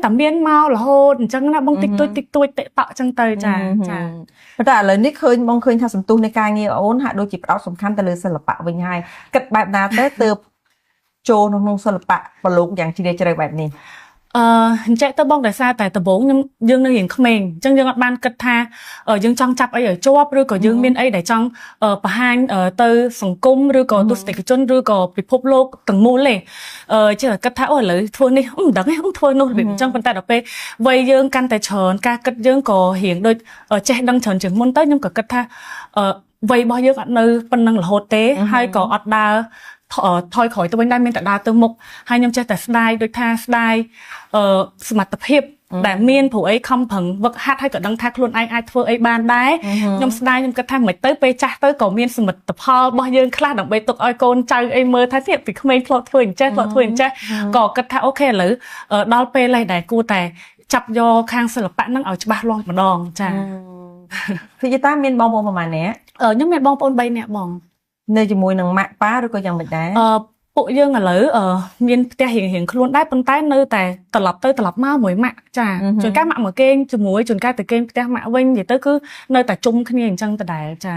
តែមានមករហូតអញ្ចឹងណាបងតិចតួចតិចតក់អញ្ចឹងទៅចាប៉ុន្តែឥឡូវនេះឃើញបងឃើញថាសន្ទុះនៃការងារអូនហាក់ដូចជាផ្ដោតសំខាន់ទៅលើសិល្បៈវិញហើយគិតបែបណាទៅទើបចូលក្នុងសិល្បៈប្រឡូកយ៉ាងជ្រាលជ្រៅបែបនេះអញ្ចឹងទៅបងដោយសារតែដំបូងយើងនៅរៀងក្មេងអញ្ចឹងយើងអត់បានគិតថាយើងចង់ចាប់អីឲ្យជាប់ឬក៏យើងមានអីដែលចង់បង្ហាញទៅសង្គមឬក៏ទស្សនិកជនឬក៏ពិភពលោកទាំងមូលទេចេះតែគិតថាអូឥឡូវធ្វើនេះមិនដឹងទេធ្វើនោះរបៀបអញ្ចឹងប៉ុន្តែដល់ពេលវ័យយើងកាន់តែច្រើនការគិតយើងក៏រៀងដូចចេះដឹងច្រើនជាងមុនទៅខ្ញុំក៏គិតថាវ័យរបស់យើងអត់នៅប៉ុណ្ណឹងរហូតទេហើយក៏អត់ដើរថយក្រោយទៅវិញដែរមានតែដើរទៅមុខហើយខ្ញុំចេះតែស្ដាយដូចថាស្ដាយសមត្ថភាពដែលមានព្រោះអីខំប្រឹងវឹកហាត់ហើយក៏ដឹងថាខ្លួនឯងអាចធ្វើអីបានដែរខ្ញុំស្ដាយខ្ញុំគិតថាមិនទៅពេលចាស់ទៅក៏មានសមិទ្ធផលរបស់យើងខ្លះដើម្បីទុកឲ្យកូនចៅអីមើលថាទៀតពីក្មេងធ្លាប់ធ្វើអញ្ចេះក៏គិតថាអូខេឥឡូវដល់ពេលនេះដែលគួរតែចាប់យកខាងសិល្បៈហ្នឹងឲ្យច្បាស់លាស់ម្ដងចាគឺតាមានបងប្អូនប្រហែលអ្នកខ្ញុំមានបងប្អូន3នាក់បងនៅជាមួយនឹងម៉ាក់ប៉ាឬក៏យ៉ាងម៉េចដែរពួកយើងឥឡូវមានផ្ទះរៀងខ្លួនដែរប៉ុន្តែនៅតែត្រឡប់ទៅត្រឡប់មកមួយម៉ាក់ចាជួនកាលម៉ាក់មកគេងជាមួយជួនកាលទៅគេងផ្ទះម៉ាក់វិញនិយាយទៅគឺនៅតែជុំគ្នាអញ្ចឹងដដែលចា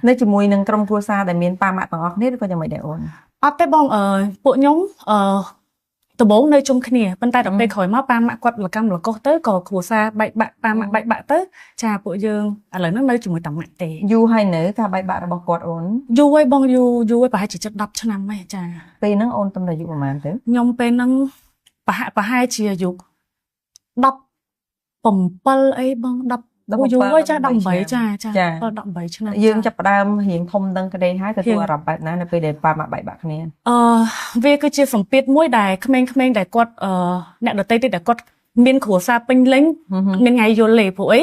នៅជាមួយនឹងក្រុមគ្រួសារដែលមានប៉ាម៉ាក់ទាំងអស់គ្នាឬក៏យ៉ាងម៉េចដែរអូនអត់ទេបងពួកខ្ញុំដំបូងនៅជុំគ្នាប៉ុន្តែដល់ពេលក្រោយមកប៉ាម៉ាក់គាត់លកម្មលកុសទៅក៏គ្រួសារបែកបាក់ប៉ាម៉ាក់បែកបាក់ទៅចាពួកយើងឥឡូវហ្នឹងនៅជាមួយតាម៉ាក់ទេយូរហើយនៅការបែកបាក់របស់គាត់អូនយូរហើយបងយូរហើយប្រហែលជាជិត10ឆ្នាំហើយចាពេលហ្នឹងអូនតំតែអាយុប្រហែលទៅខ្ញុំពេលហ្នឹងប្រហែលជាអាយុ17អីបង10យូរហើយចា18ចា18ឆ្នាំយើងចាប់ផ្ដើមរៀងធំដឹងក្តីហើយទទួលអារម្មណ៍បែបណានៅពេលដែលប៉ាម៉ាក់បែកបាក់គ្នាវាគឺជាសម្ពាធមួយដែលក្មេងៗដែលគាត់អ្នកដទៃទៀតដែលគាត់មានគ្រួសារពេញលេញមានថ្ងៃយល់លេព្រោះអី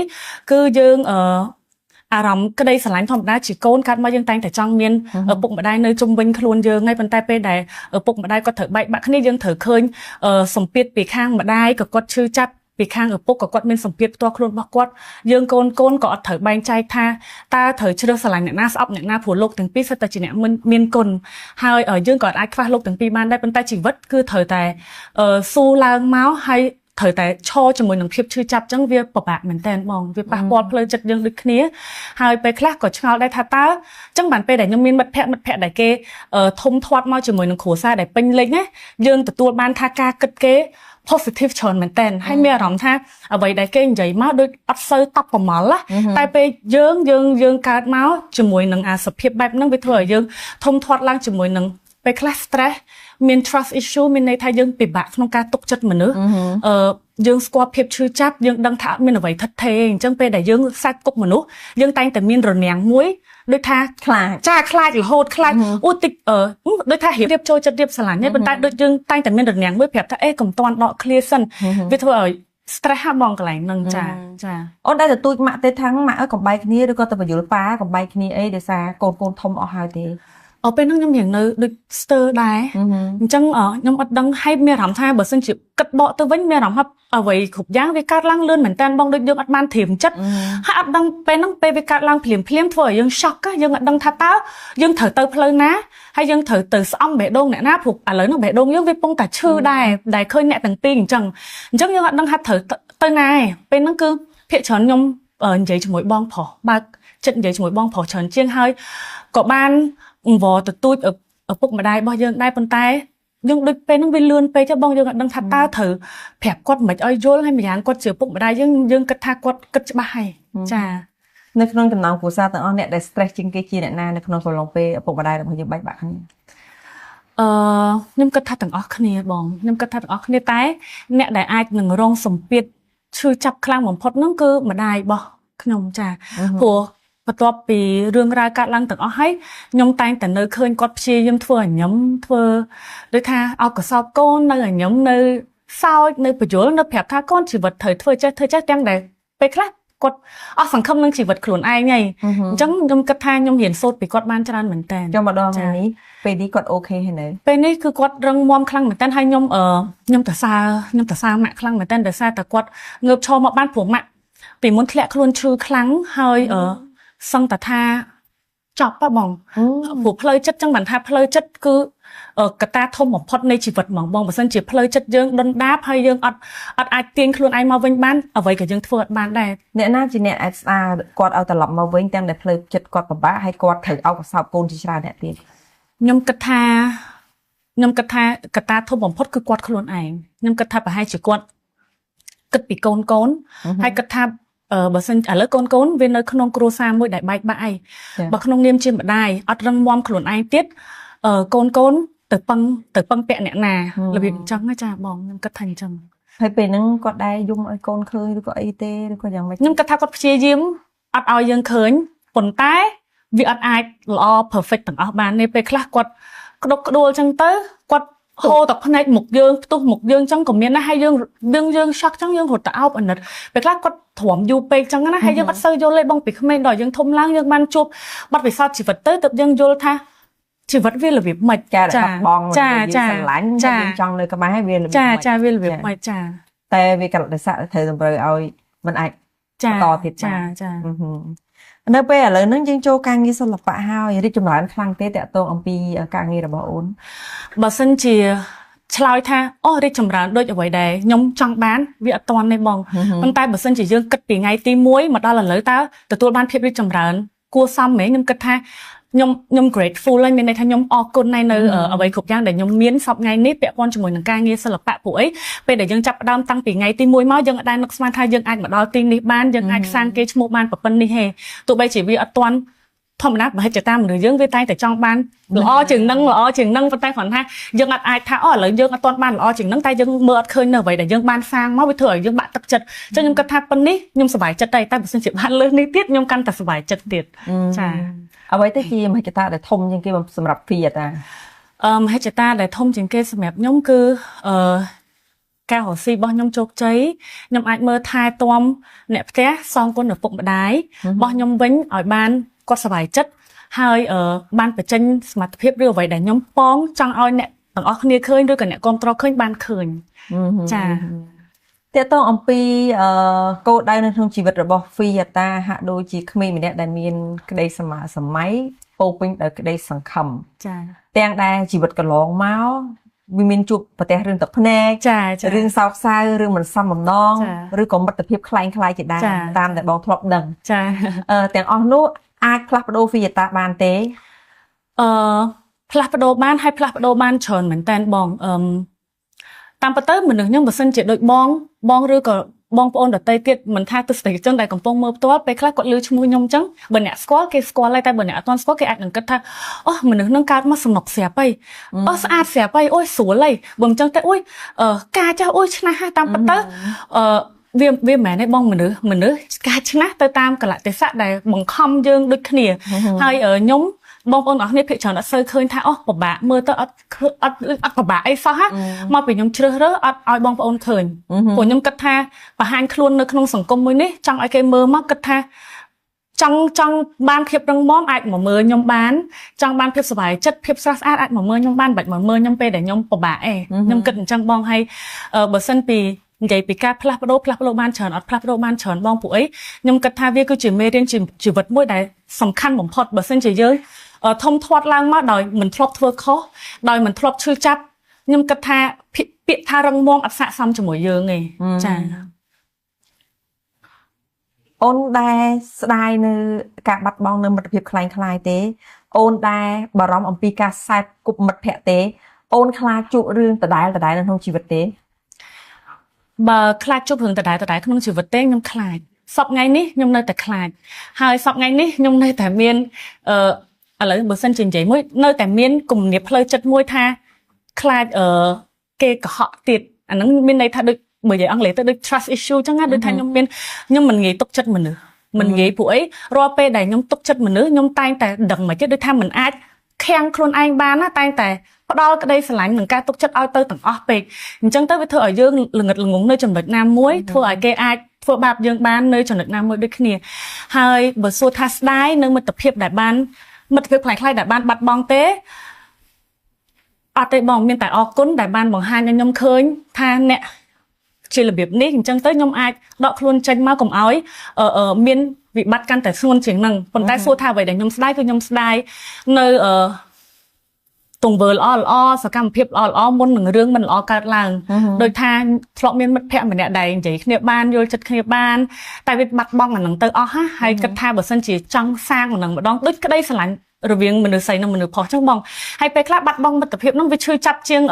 គឺយើងអារម្មណ៍ក្តីស្រឡាញ់ធម្មតាជាកូនកើតមកយើងតែងតែចង់មានឪពុកម្ដាយនៅជុំវិញខ្លួនយើងហើយប៉ុន្តែពេលដែលឪពុកម្ដាយគាត់ត្រូវបែកបាក់គ្នាយើងត្រូវឃើញសម្ពាធពីខាងម្ដាយក៏គាត់ឈឺចាប់ពីខាងឪពុកក៏គាត់មានសម្ពាធផ្ទាល់ខ្លួនរបស់គាត់យើងកូនក៏អត់ត្រូវបែងចែកថាតើត្រូវជ្រើសស្រឡាញ់អ្នកណាស្អប់អ្នកណាព្រោះលោកទាំងពីរសិតតែជាអ្នកមានគុណហើយយើងក៏អាចខ្វះលោកទាំងពីរបានដែរប៉ុន្តែជីវិតគឺត្រូវតែស៊ូឡើងមកហើយត្រូវតែឈរជាមួយនឹងភាពឈឺចាប់អញ្ចឹងវាពិបាកមែនតើបងវាប៉ះពាល់ផ្លូវចិត្តយើងដូចគ្នាហើយពេលខ្លះក៏ឆ្ងល់ដែរថាតើអញ្ចឹងបានពេលដែលខ្ញុំមានមិត្តភ័ក្តិដែលគេធំធាត់មកជាមួយនឹងគ្រួសារដែលពេញលេញណាយើងទទួលបានថាការគិតគេpositive ច្រើនមែនតើហើយមានអារម្មណ៍ថាអ្វីដែលគេនិយាយមកដូចអត់សូវតបប្រមល់តែពេលយើងកើតមកជាមួយនឹងអាសភាពបែបហ្នឹងវាធ្វើឲ្យយើងធំធាត់ឡើងជាមួយនឹងពេលខ្លះ stress មាន trust issue មានន័យថាយើងពិបាកក្នុងការទុកចិត្តមនុស្សយើងស្គាល់ភាពឈឺចាប់យើងដឹងថាអត់មានអ្វីថិតថេរអញ្ចឹងពេលដែលយើងសាច់គុកមនុស្សយើងតែងតែមានរនាំងមួយដូចថាខ្លាចខ្លាចរហូតខ្លាចអូតិចដូចថារៀបចូលចិត្តរៀបស្រឡាញ់ទេប៉ុន្តែដូចយើងតែងតែមានរនាំងមួយប្រាប់ថាកុំតន់ដក clear សិនវាធ្វើឲ្យ stress ហ่าបងកន្លែងហ្នឹងចាអូនដែលទទួលម៉ាក់ទេថាម៉ាក់ឲ្យកុំបែកគ្នាឬក៏ទៅបញ្យល់ប៉ាកុំបែកគ្នាអីដោយសារកូនធំអស់ហើយទេពេលហ្នឹងខ្ញុំរៀងនៅដូចស្ទើរដែរអញ្ចឹងខ្ញុំអត់ដឹងហើយមានអារម្មណ៍ថាបើសិនជាគិតបកទៅវិញមានអារម្មណ៍ថាអ្វីគ្រប់យ៉ាងវាកើតឡើងលឿនមែនតើបងដូចយើងអត់បានត្រៀមចិត្តហើយអត់ដឹងពេលហ្នឹងពេលវាកើតឡើងភ្លាមធ្វើឲ្យយើង shock យើងអត់ដឹងថាតើយើងត្រូវទៅផ្លូវណាហើយយើងត្រូវទៅស្អំបេះដូងអ្នកណាព្រោះឥឡូវហ្នឹងបេះដូងយើងវាពងតែឈឺដែរឃើញអ្នកទាំងពីរអញ្ចឹងយើងអត់ដឹងថាត្រូវទៅណាឯងពេលហ្នឹងគឺភាគច្រើនខ្ញុំនិយាយជាមួយបងប្រុសបើកចិត្តនិយាយជាមួយបងប្រុសច្រើនជាងហើយក៏បានអង្វរទទូចឪពុកម្ដាយរបស់យើងដែរប៉ុន្តែយើងដូចពេលហ្នឹងវាលឿនពេកទេបងយើងអត់ដឹងថាតើត្រូវប្រាប់គាត់មិនឲ្យយល់ហើយម្យ៉ាងគាត់ជាឪពុកម្ដាយយើងគិតថាគាត់គិតច្បាស់ហើយចានៅក្នុងចំណោមគ្រួសារទាំងអស់អ្នកដែល stress ជាងគេជាអ្នកណានៅក្នុងកំឡុងពេលឪពុកម្ដាយរបស់យើងបែកបាក់គ្នាខ្ញុំគិតថាទាំងអស់គ្នាបងខ្ញុំគិតថាទាំងអស់គ្នាតែអ្នកដែលអាចនឹងរងសម្ពាធឈឺចាប់ខ្លាំងបំផុតហ្នឹងគឺម្ដាយរបស់ខ្ញុំចាព្រោះបន្ទាប់ពីរឿងរ៉ាវកើតឡើងទាំងអស់ហើយខ្ញុំតែងតែនៅឃើញគាត់ព្យាយាមធ្វើឲ្យខ្ញុំធ្វើដូចថាអោបកសោបកូននៅឲ្យខ្ញុំនៅសោចនៅបញ្យល់នៅប្រាប់ថាកូនជីវិតត្រូវធ្វើចេះទាំងដែលពេលខ្លះគាត់អស់សង្ឃឹមនឹងជីវិតខ្លួនឯងហើយអញ្ចឹងខ្ញុំគិតថាខ្ញុំរៀនសូត្រពីគាត់បានច្រើនមែនតើចុះម្ដងនេះពេលនេះគាត់អូខេហើយនៅពេលនេះគឺគាត់រឹងមាំខ្លាំងមែនតើហើយខ្ញុំតសើម៉ាក់ខ្លាំងមែនតើដោយសារតែគាត់ងើបឈរមកបានព្រោះម៉ាក់ពីមុនធ្លាក់ខ្លួនឈឺខ្លាំងហើយសឹងតែថា ចប់បង ព្រោះផ្លូវចិត្តចឹងបានថាផ្លូវចិត្តគឺកត្តាធំបំផុតនៃជីវិតហ្មងបងបើសិនជាផ្លូវចិត្តយើងដុនដាបហើយយើងអត់អាចទាញខ្លួនឯងមកវិញបានអ្វីក៏យើងធ្វើអត់បានដែរ អ្នកណាជាអ្នកអាចស្ដារគាត់ឲ្យត្រឡប់មកវិញទាំងដែលផ្លូវចិត្តគាត់ពិបាកហើយគាត់ត្រូវអោបកសោបកូនជាច្រើនអ្នកទៀត ខ្ញុំគិតថាកត្តាធំបំផុតគឺគាត់ខ្លួនឯងខ្ញុំគិតថាប្រហែលជាគាត់គិតពីកូនហើយគិតថាបើសិនឥឡូវកូនវានៅក្នុងគ្រួសារមួយដែលបែកបាក់អីបើក្នុងនាមជាម្ដាយអត់រឹងមាំខ្លួនឯងទៀតកូនទៅពឹងពាក់អ្នកណារបៀបអញ្ចឹងណាចាបងខ្ញុំគិតថាអញ្ចឹង ហើយពេលហ្នឹងគាត់ដែរយំឲ្យកូនឃើញឬក៏អីទេឬក៏យ៉ាងម៉េច ខ្ញុំគិតថាគាត់ព្យាយាមអត់ឲ្យយើងឃើញប៉ុន្តែវាអត់អាចល្អ perfect ទាំងអស់បាននេះពេលខ្លះគាត់ក្តុកក្តួលអញ្ចឹងទៅគាត់ហូរតែភ្នែកមុខយើងផ្ទុះមុខយើងអញ្ចឹងក៏មានដែរហើយយើង shock អញ្ចឹងយើងរត់ទៅអោបអាណិតពេលខ្លះគាត់ទ្រាំយូរពេកអញ្ចឹងណាហើយយើងអត់សូវយល់ទេបងពីក្មេងដល់យើងធំឡើងយើងបានជួបបទពិសោធន៍ជីវិតទៅទើបយើងយល់ថាជីវិតវារបៀបម៉េច ចាបងចាស្រឡាញ់យើងចង់នៅក្បែរហើយវារបៀប ចាវារបៀបម៉េចចា តែវាកលិស័កត្រូវតម្រូវឲ្យមិនអាចតទៀតចានៅពេលឥឡូវហ្នឹងយើងចូលការងារសិល្បៈហើយរីកចម្រើនខ្លាំងទេតកតងអំពីការងាររបស់អូន បើសិនជាឆ្លើយថាអូរីកចម្រើនដូចអ្វីដែរខ្ញុំចង់បានវាអត់ទាន់ទេបងប៉ុន្តែបើសិនជាយើងគិតពីថ្ងៃទី1មកដល់ឥឡូវតើទទួលបានភាពរីកចម្រើនគួរសមហ្មងខ្ញុំគិតថាខ្ញុំ grateful ហើយមានន័យថាខ្ញុំអរគុណនៅអ្វីគ្រប់យ៉ាងដែលខ្ញុំមានសប្តាហ៍ថ្ងៃនេះពាក់ព័ន្ធជាមួយនឹងការងារសិល្បៈពួកអីពេលដែលយើងចាប់ផ្ដើមតាំងពីថ្ងៃទី1មកយើងអត់ដែលនឹកស្មានថាយើងអាចមកដល់ទីនេះបានយើងអាចសាងគេឈ្មោះបានប៉ុណ្្នេះហេទោះបីជាវាអត់ទាន់ធម្មតាបើហិច្ចតាមមនុស្សយើងវាតែងតែចង់បានល្អជាងនឹងប៉ុន្តែគ្រាន់ថាយើងអត់អាចថាអូឥឡូវយើងអត់ទាន់បានល្អជាងនឹងតែយើងមើលអត់ឃើញនៅអ្វីដែលយើងបានសាងមកវាធ្វើឲ្យយើងបាក់ទឹកចិត្តអញ្ចឹងខ្ញុំគិតថាប៉ុណ្្នេះខ្ញុំសប្បាយចិត្តតែបើសិនជាបានលើសនេះទៀតខ្ញុំកាន់តែសប្បាយចិត្តទៀតចា អ្វីទៅជាមហិច្ឆតាដែលធំជាងគេសម្រាប់វីតា មហិច្ឆតាដែលធំជាងគេសម្រាប់ខ្ញុំគឺការរកស៊ីរបស់ខ្ញុំជោគជ័យខ្ញុំអាចមើលថែទាំអ្នកផ្ទះសងគុណឪពុកម្ដាយរបស់ខ្ញុំវិញឲ្យបានគាត់សប្បាយចិត្តហើយបានបញ្ចេញសមត្ថភាពឬអ្វីដែលខ្ញុំប៉ងចង់ឲ្យអ្នកទាំងអស់គ្នាឃើញឬក៏អ្នកគ្រប់គ្រងឃើញបានឃើញចា តើតើអំពីគោលដៅនៅក្នុងជីវិតរបស់វីតាហាក់ដូចជាក្មេងម្នាក់ដែលមានក្តីសម័យពោពេញដោយក្តីសង្ឃឹម ចា ទាំងដែលជីវិតកន្លងមកវាមានជួបប្រទះរឿងទឹកភ្នែក ចា រឿងសោកសៅរឿងមិនសមបំណងឬក៏មិត្តភាពคล้ายៗជាដើមតាមដែលបងធ្លាប់ដឹង ចា ទាំងអស់នោះអាចផ្លាស់ប្ដូរវីតាបានទេ ផ្លាស់ប្ដូរបានហើយផ្លាស់ប្ដូរបានច្រើនមែនតើបងតាមពិតទៅមនុស្សខ្ញុំបើសិនជាដូចបងឬក៏បងប្អូនដទៃទៀតមិនថាទស្សនិកជនដែលកំពុងមើលផ្ទាល់ពេលខ្លះគាត់ឮឈ្មោះខ្ញុំអញ្ចឹងបើអ្នកស្គាល់គេស្គាល់ហើយតែបើអ្នកអត់ទាន់ស្គាល់គេអាចនឹងគិតថាអូមនុស្សនឹងកើតមកសំណុកស្រាប់ហីអូស្អាតស្រាប់ហីអូស្រួលហីបើមិនអញ្ចឹងតែអូការចាស់អូឆ្នះហើយតាមពិតទៅវាមិនមែនទេបងមនុស្សការឆ្នះទៅតាមកលៈទេសៈដែលបង្ខំយើងដូចគ្នាហើយខ្ញុំបងប្អូនអរគ្នាភាគច្រើនអត់សូវឃើញថាអូពិបាកមើលទៅអត់ពិបាកអីសោះមកពីខ្ញុំជ្រើសរើសអត់ឲ្យបងប្អូនឃើញព្រោះខ្ញុំគិតថាបង្ហាញខ្លួននៅក្នុងសង្គមមួយនេះចង់ឲ្យគេមើលមកគិតថាចង់បានភាពរឹងមាំអាចមកមើលខ្ញុំបានចង់បានភាពសុបាយចិត្តភាពស្រស់ស្អាតអាចមកមើលខ្ញុំបានបាច់មកមើលខ្ញុំពេលដែលខ្ញុំពិបាកឯងខ្ញុំគិតអញ្ចឹងបងហើយបើសិនពីនិយាយពីការផ្លាស់ប្ដូរបានច្រើនអត់ផ្លាស់ប្ដូរបានច្រើនបងពួកអីខ្ញុំគិតថាវាគឺជាមេរៀនជីវិតមួយដែលសំខាន់បំផុតបើសិនជាយើងធំធាត់ឡើងមកដោយមិនធ្លាប់ធ្វើខុសដោយមិនធ្លាប់ឈឺចាប់ខ្ញុំគិតថាពាក្យថារឹងមាំអត់ស័ក្តិសមជាមួយយើងទេចា អូនដែលស្ដាយនៅការបាត់បង់នៅមិត្តភាពคล้ายៗទេអូនដែលបារម្ភអំពីការសែបគប់មិត្តភ័ក្តិទេអូនខ្លាចជួបរឿងដដែលនៅក្នុងជីវិតទេបើខ្លាចជួបរឿងដដែលក្នុងជីវិតទេខ្ញុំខ្លាចសប្តាហ៍ថ្ងៃនេះខ្ញុំនៅតែខ្លាចហើយសប្តាហ៍ថ្ងៃនេះខ្ញុំនៅតែមានឥឡូវបើសិនជានិយាយមួយនៅតែមានគំនាបផ្លូវចិត្តមួយថាខ្លាចគេកុហកទៀតអាហ្នឹងមានន័យថាដូចបើនិយាយអង់គ្លេសទៅដូច trust issue ចឹងណាដូចថាខ្ញុំមិនងាយទុកចិត្តមនុស្សមិនងាយពួកអីរាល់ពេលដែលខ្ញុំទុកចិត្តមនុស្សខ្ញុំតែងតែដឹងមកទៀតដូចថាមិនអាចខាំងខ្លួនឯងបានណាតែងតែផ្ដាល់ក្តីស្រឡាញ់នឹងការទុកចិត្តឲ្យទៅទាំងអស់ពេកអញ្ចឹងទៅវាធ្វើឲ្យយើងល្ងិតល្ងងនៅចំណុចណាមួយធ្វើឲ្យគេអាចធ្វើបាបយើងបាននៅចំណុចណាមួយដូចគ្នាហើយបើសួរថាស្ដាយនៅមិត្តភាពដែលបានមិត្តភាពខ្លាំងៗដែលបានបាត់បង់ទេអត់ទេបងមានតែអរគុណដែលបានបង្ហាញឲ្យខ្ញុំឃើញថាអ្នកជារបៀបនេះអញ្ចឹងទៅខ្ញុំអាចដកខ្លួនចេញមកកុំឲ្យមាន វិបត្តិកាន់តែធ្ងន់ជាងហ្នឹងប៉ុន្តែសួរថាអ្វីដែលខ្ញុំស្ដាយគឺខ្ញុំស្ដាយនៅទង្វើល្អសកម្មភាពល្អមុននឹងរឿងមិនល្អកើតឡើងដោយថាធ្លាប់មានមិត្តភ័ក្តិម្នាក់ដែលនិយាយគ្នាបានយល់ចិត្តគ្នាបានតែវាបាត់បង់អាហ្នឹងទៅអស់ហើយគិតថាបើសិនជាចង់សាងអាហ្នឹងម្ដងដូចក្តីស្រឡាញ់រវាងមនុស្សស្រីនិងមនុស្សប្រុសចឹងបងហើយពេលខ្លះបាត់បង់មិត្តភាពហ្នឹងវាឈឺចាប់ជាង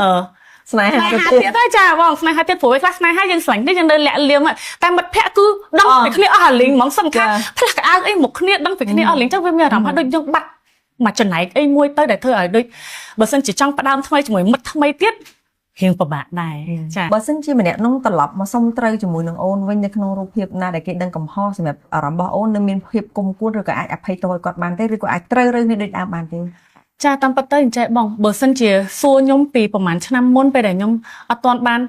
ស្នេហាទៀតហើយចាបងស្នេហាទៀតព្រោះឯខ្លះស្នេហាយើងស្រឡាញ់នេះយើងនៅលាក់លៀមតែមិត្តភ័ក្តិគឺដឹងពីគ្នាអស់អាលីងហ្មងសឹងថាផ្លាស់កៅអៅអីមកគ្នាដឹងពីគ្នាអស់លីងចឹងវាមានអារម្មណ៍ថាដូចយើងបាត់មកចំណែកអីមួយទៅដែលធ្វើឲ្យដូចបើសិនជាចង់ផ្ដើមថ្មីជាមួយមិត្តថ្មីទៀតរៀងពិបាកដែរចាបើសិនជាម្នាក់នោះត្រឡប់មកសុំត្រូវជាមួយនឹងអូនវិញនៅក្នុងរូបភាពណាដែលគេដឹងកំហុសសម្រាប់អារម្មណ៍របស់អូននៅមានភាពគុំគួនឬក៏អាចអភ័យទោសឲ្យគាត់បានទេឬក៏អាចត្រូវរើសនេះដូចដើមបានទេចាតាមពិតទៅអញ្ចឹងបងបើសិនជាសួរខ្ញុំពីប្រហែលឆ្នាំមុនពេលដែលខ្ញុំអត់ទាន់បាន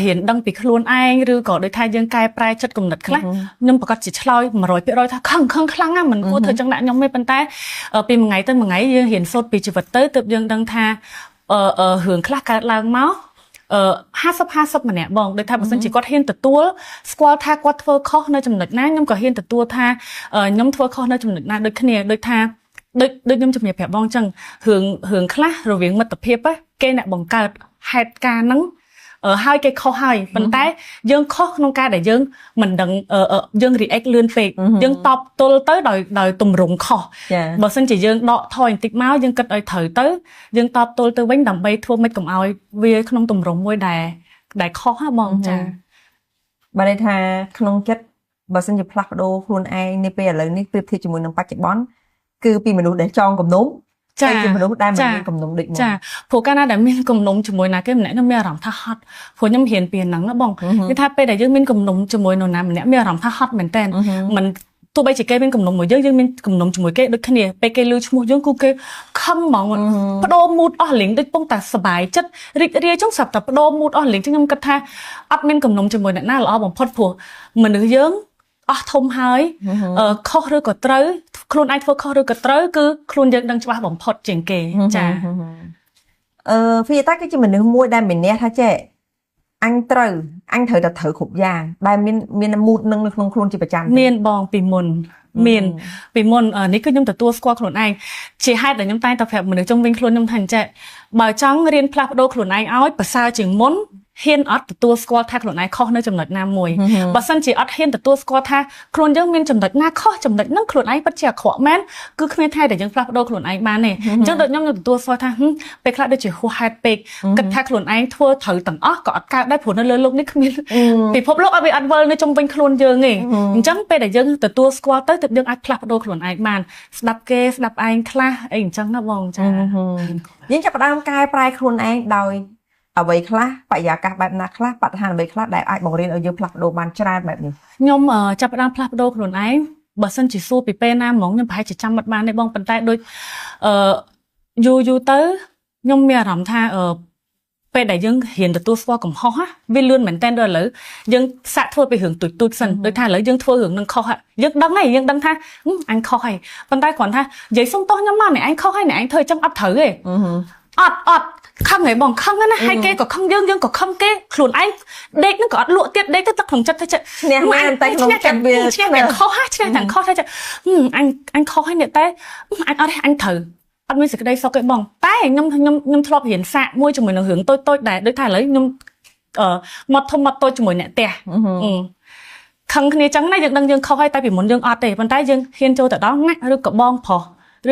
រៀនដឹងពីខ្លួនឯងឬក៏ដូចថាយើងកែប្រែចិត្តគំនិតខ្លះខ្ញុំប្រកាសជាឆ្លើយ 100% ថាខឹងខ្លាំងណាស់មិនគួរធ្វើចឹងដាក់ខ្ញុំទេប៉ុន្តែពីមួយថ្ងៃទៅមួយថ្ងៃយើងរៀនសូត្រពីជីវិតទៅទើបយើងដឹងថារឿងខ្លះកើតឡើងមក50 ម្នាក់បងដូចថាបើសិនជាគាត់ហ៊ានទទួលស្គាល់ថាគាត់ធ្វើខុសនៅចំណុចណាខ្ញុំក៏ហ៊ានទទួលថាខ្ញុំធ្វើខុសនៅចំណុចណាដូចគ្នាដូចថាដូចខ្ញុំជំរាបប្រាប់បងអញ្ចឹងរឿងខ្លះរវាងមិត្តភាពគេអ្នកបង្កើតហេតុការណ៍ហ្នឹងហើយគេខុសហើយប៉ុន្តែយើងខុសក្នុងការដែលយើងមិនដឹងយើង react លឿនពេកយើងតបទល់ទៅដោយទម្រង់ខុសបើសិនជាយើងដកថយបន្តិចមកយើងគិតឲ្យត្រូវទៅយើងតបទល់ទៅវិញដើម្បីធ្វើម៉េចកុំឲ្យវាក្នុងទម្រង់មួយដែលខុសហ៎បងចាបើន័យថាក្នុងចិត្តបើសិនជាផ្លាស់ប្ដូរខ្លួនឯងនេះពេលឥឡូវនេះប្រៀបធៀបជាមួយនឹងបច្ចុប្បន្នគឺពីមនុស្សដែលចងគំនុំចាពីមនុស្សដែលមិនមានគំនុំដូចមកចាព្រោះកាលណាដែលមានគំនុំជាមួយណាគេម្នាក់ខ្ញុំមានអារម្មណ៍ថាហត់ព្រោះខ្ញុំរៀនពីហ្នឹងណាបងគឺថាពេលដែលយើងមានគំនុំជាមួយនរណាម្នាក់មានអារម្មណ៍ថាហត់មែនតើមិនទោះបីជាគេមានគំនុំមួយយើងមានគំនុំជាមួយគេដូចគ្នាពេលគេលឺឈ្មោះយើងគឺគេខឹងហ្មងបដូរមូដអស់លីងដូចពងតែសบายចិត្តរីករាយចឹងស្រាប់តែបដូរមូដអស់លីងចឹងខ្ញុំគិតថាអត់មានគំនុំជាមួយអ្នកណាល្អបំផុតព្រោះមនុស្សយើងអស់ធំហើយខុសឬក៏ត្រូវខ្លួនឯងធ្វើខុសឬក៏ត្រូវគឺខ្លួនយើងដឹងច្បាស់បំផុតជាងគេចាវីតាគឺជាមនុស្សមួយដែលមានអ្នកថាចេះអញត្រូវតែត្រូវគ្រប់យ៉ាងដែលមាន mood នឹងនៅក្នុងខ្លួនជាប្រចាំមានបងពីមុនមានពីមុននេះគឺខ្ញុំទទួលស្គាល់ខ្លួនឯងជាហេតុដែលខ្ញុំតែងតែប្រាប់មនុស្សជុំវិញខ្លួនខ្ញុំថាអញ្ចឹងបើចង់រៀនផ្លាស់ប្ដូរខ្លួនឯងឲ្យប្រសើរជាងមុនហ៊ានអត់ទទួលស្គាល់ថាខ្លួនឯងខុសនៅចំណុចណាមួយបើសិនជាអត់ហ៊ានទទួលស្គាល់ថាខ្លួនយើងមានចំណុចណាខុសចំណុចហ្នឹងខ្លួនឯងពិតជាអាក្រក់មែនគឺគ្មានថ្ងៃដែលយើងផ្លាស់ប្ដូរខ្លួនឯងបានទេអញ្ចឹងដូចខ្ញុំទទួលស្គាល់ថាពេលខ្លះដូចជាហួសហេតុពេកគិតថាខ្លួនឯងធ្វើត្រូវទាំងអស់ក៏អត់កើតដែរព្រោះនៅលើโลกនេះគ្មានពិភពលោកឲ្យវាអត់វិលនៅជុំវិញខ្លួនយើងទេអញ្ចឹងពេលដែលយើងទទួលស្គាល់ទៅទើបយើងអាចផ្លាស់ប្ដូរខ្លួនឯងបានស្ដាប់គេស្ដាប់ឯងខ្លះអីអញ្ចឹងណាបងចាយើងចាប់ផ្ដើមកែប្រែខ្លួនឯងដោយអ្វីខ្លះបរិយាកាសបែបណាខ្លះបរិស្ថានអ្វីខ្លះដែលអាចបង្រៀនឲ្យយើងផ្លាស់ប្ដូរបានច្រើនបែបនេះខ្ញុំចាប់ផ្ដើមផ្លាស់ប្ដូរខ្លួនឯងបើសិនជាសួរពីពេលណាហ្មងខ្ញុំប្រហែលជាចាំមិនបានទេបងប៉ុន្តែដូចយូរទៅខ្ញុំមានអារម្មណ៍ថាពេលដែលយើងរៀនទទួលស្គាល់កំហុសវាលឿនមែនតើដល់ឥឡូវយើងសាក់ធ្វើពីរឿងទូចសិនដូចថាឥឡូវយើងធ្វើរឿងនឹងខុសយើងដឹងហើយយើងដឹងថាអញខុសហើយប៉ុន្តែគ្រាន់ថានិយាយសុំទោសខ្ញុំមកអ្នកឯងខុសហើយអ្នកឯងធ្វើអញ្ចឹងអត់ត្រូវទេអត់ខឹងហីបងខឹងណាហើយគេក៏ខឹងយើងក៏ខឹងគេខ្លួនឯងដេកនឹងក៏អត់លក់ទៀតដេកទៅទឹកក្នុងចិត្តទៅឈ្នះមែនតែក្នុងចិត្តវាឈ្នះតែខុសឈ្នះតែខុសទៅអញខុសហើយនេះតែអញអត់ទេអញត្រូវអត់មានសេចក្តីសុខទេបងតែខ្ញុំធ្លាប់រៀនសាកមួយជាមួយនឹងរឿងតូចដែលដូចថាឥឡូវខ្ញុំមកធំមកតូចជាមួយអ្នកផ្ទះខឹងគ្នាចឹងណាយើងដឹងយើងខុសហើយតែពីមុនយើងអត់ទេប៉ុន្តែយើងហ៊ានចូលទៅដល់ណាឬក៏បងប្រុស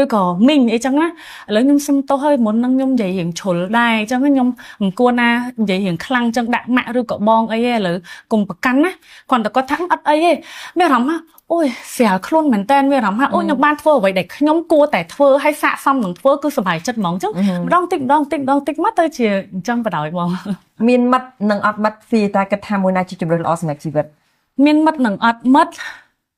ឬក៏មីងអីចឹងណាឥឡូវខ្ញុំសុំទោសហើយមុនហ្នឹងខ្ញុំនិយាយរៀងជ្រុលដែរអញ្ចឹងខ្ញុំមិនគួរណានិយាយរៀងខ្លាំងចឹងដាក់ម៉ាក់ឬក៏បងអីទេឥឡូវកុំប្រកាន់ណាគាត់តែគាត់ថាអត់អីទេមានអារម្មណ៍ថាអូយស្រាលខ្លួនមែនតើមានអារម្មណ៍ថាអូខ្ញុំបានធ្វើអ្វីដែលខ្ញុំគួរតែធ្វើហើយស័ក្តិសមនឹងធ្វើគឺសុបាយចិត្តហ្មងអញ្ចឹងម្ដងតិចមកទៅជាអញ្ចឹងបដ ாய் បងមានមិត្តនិងអត់មិត្តពីតែគិតថាមួយណាជាជម្រើសល្អសម្រាប់ជីវិតមានមិត្តនិងអត់មិត្ត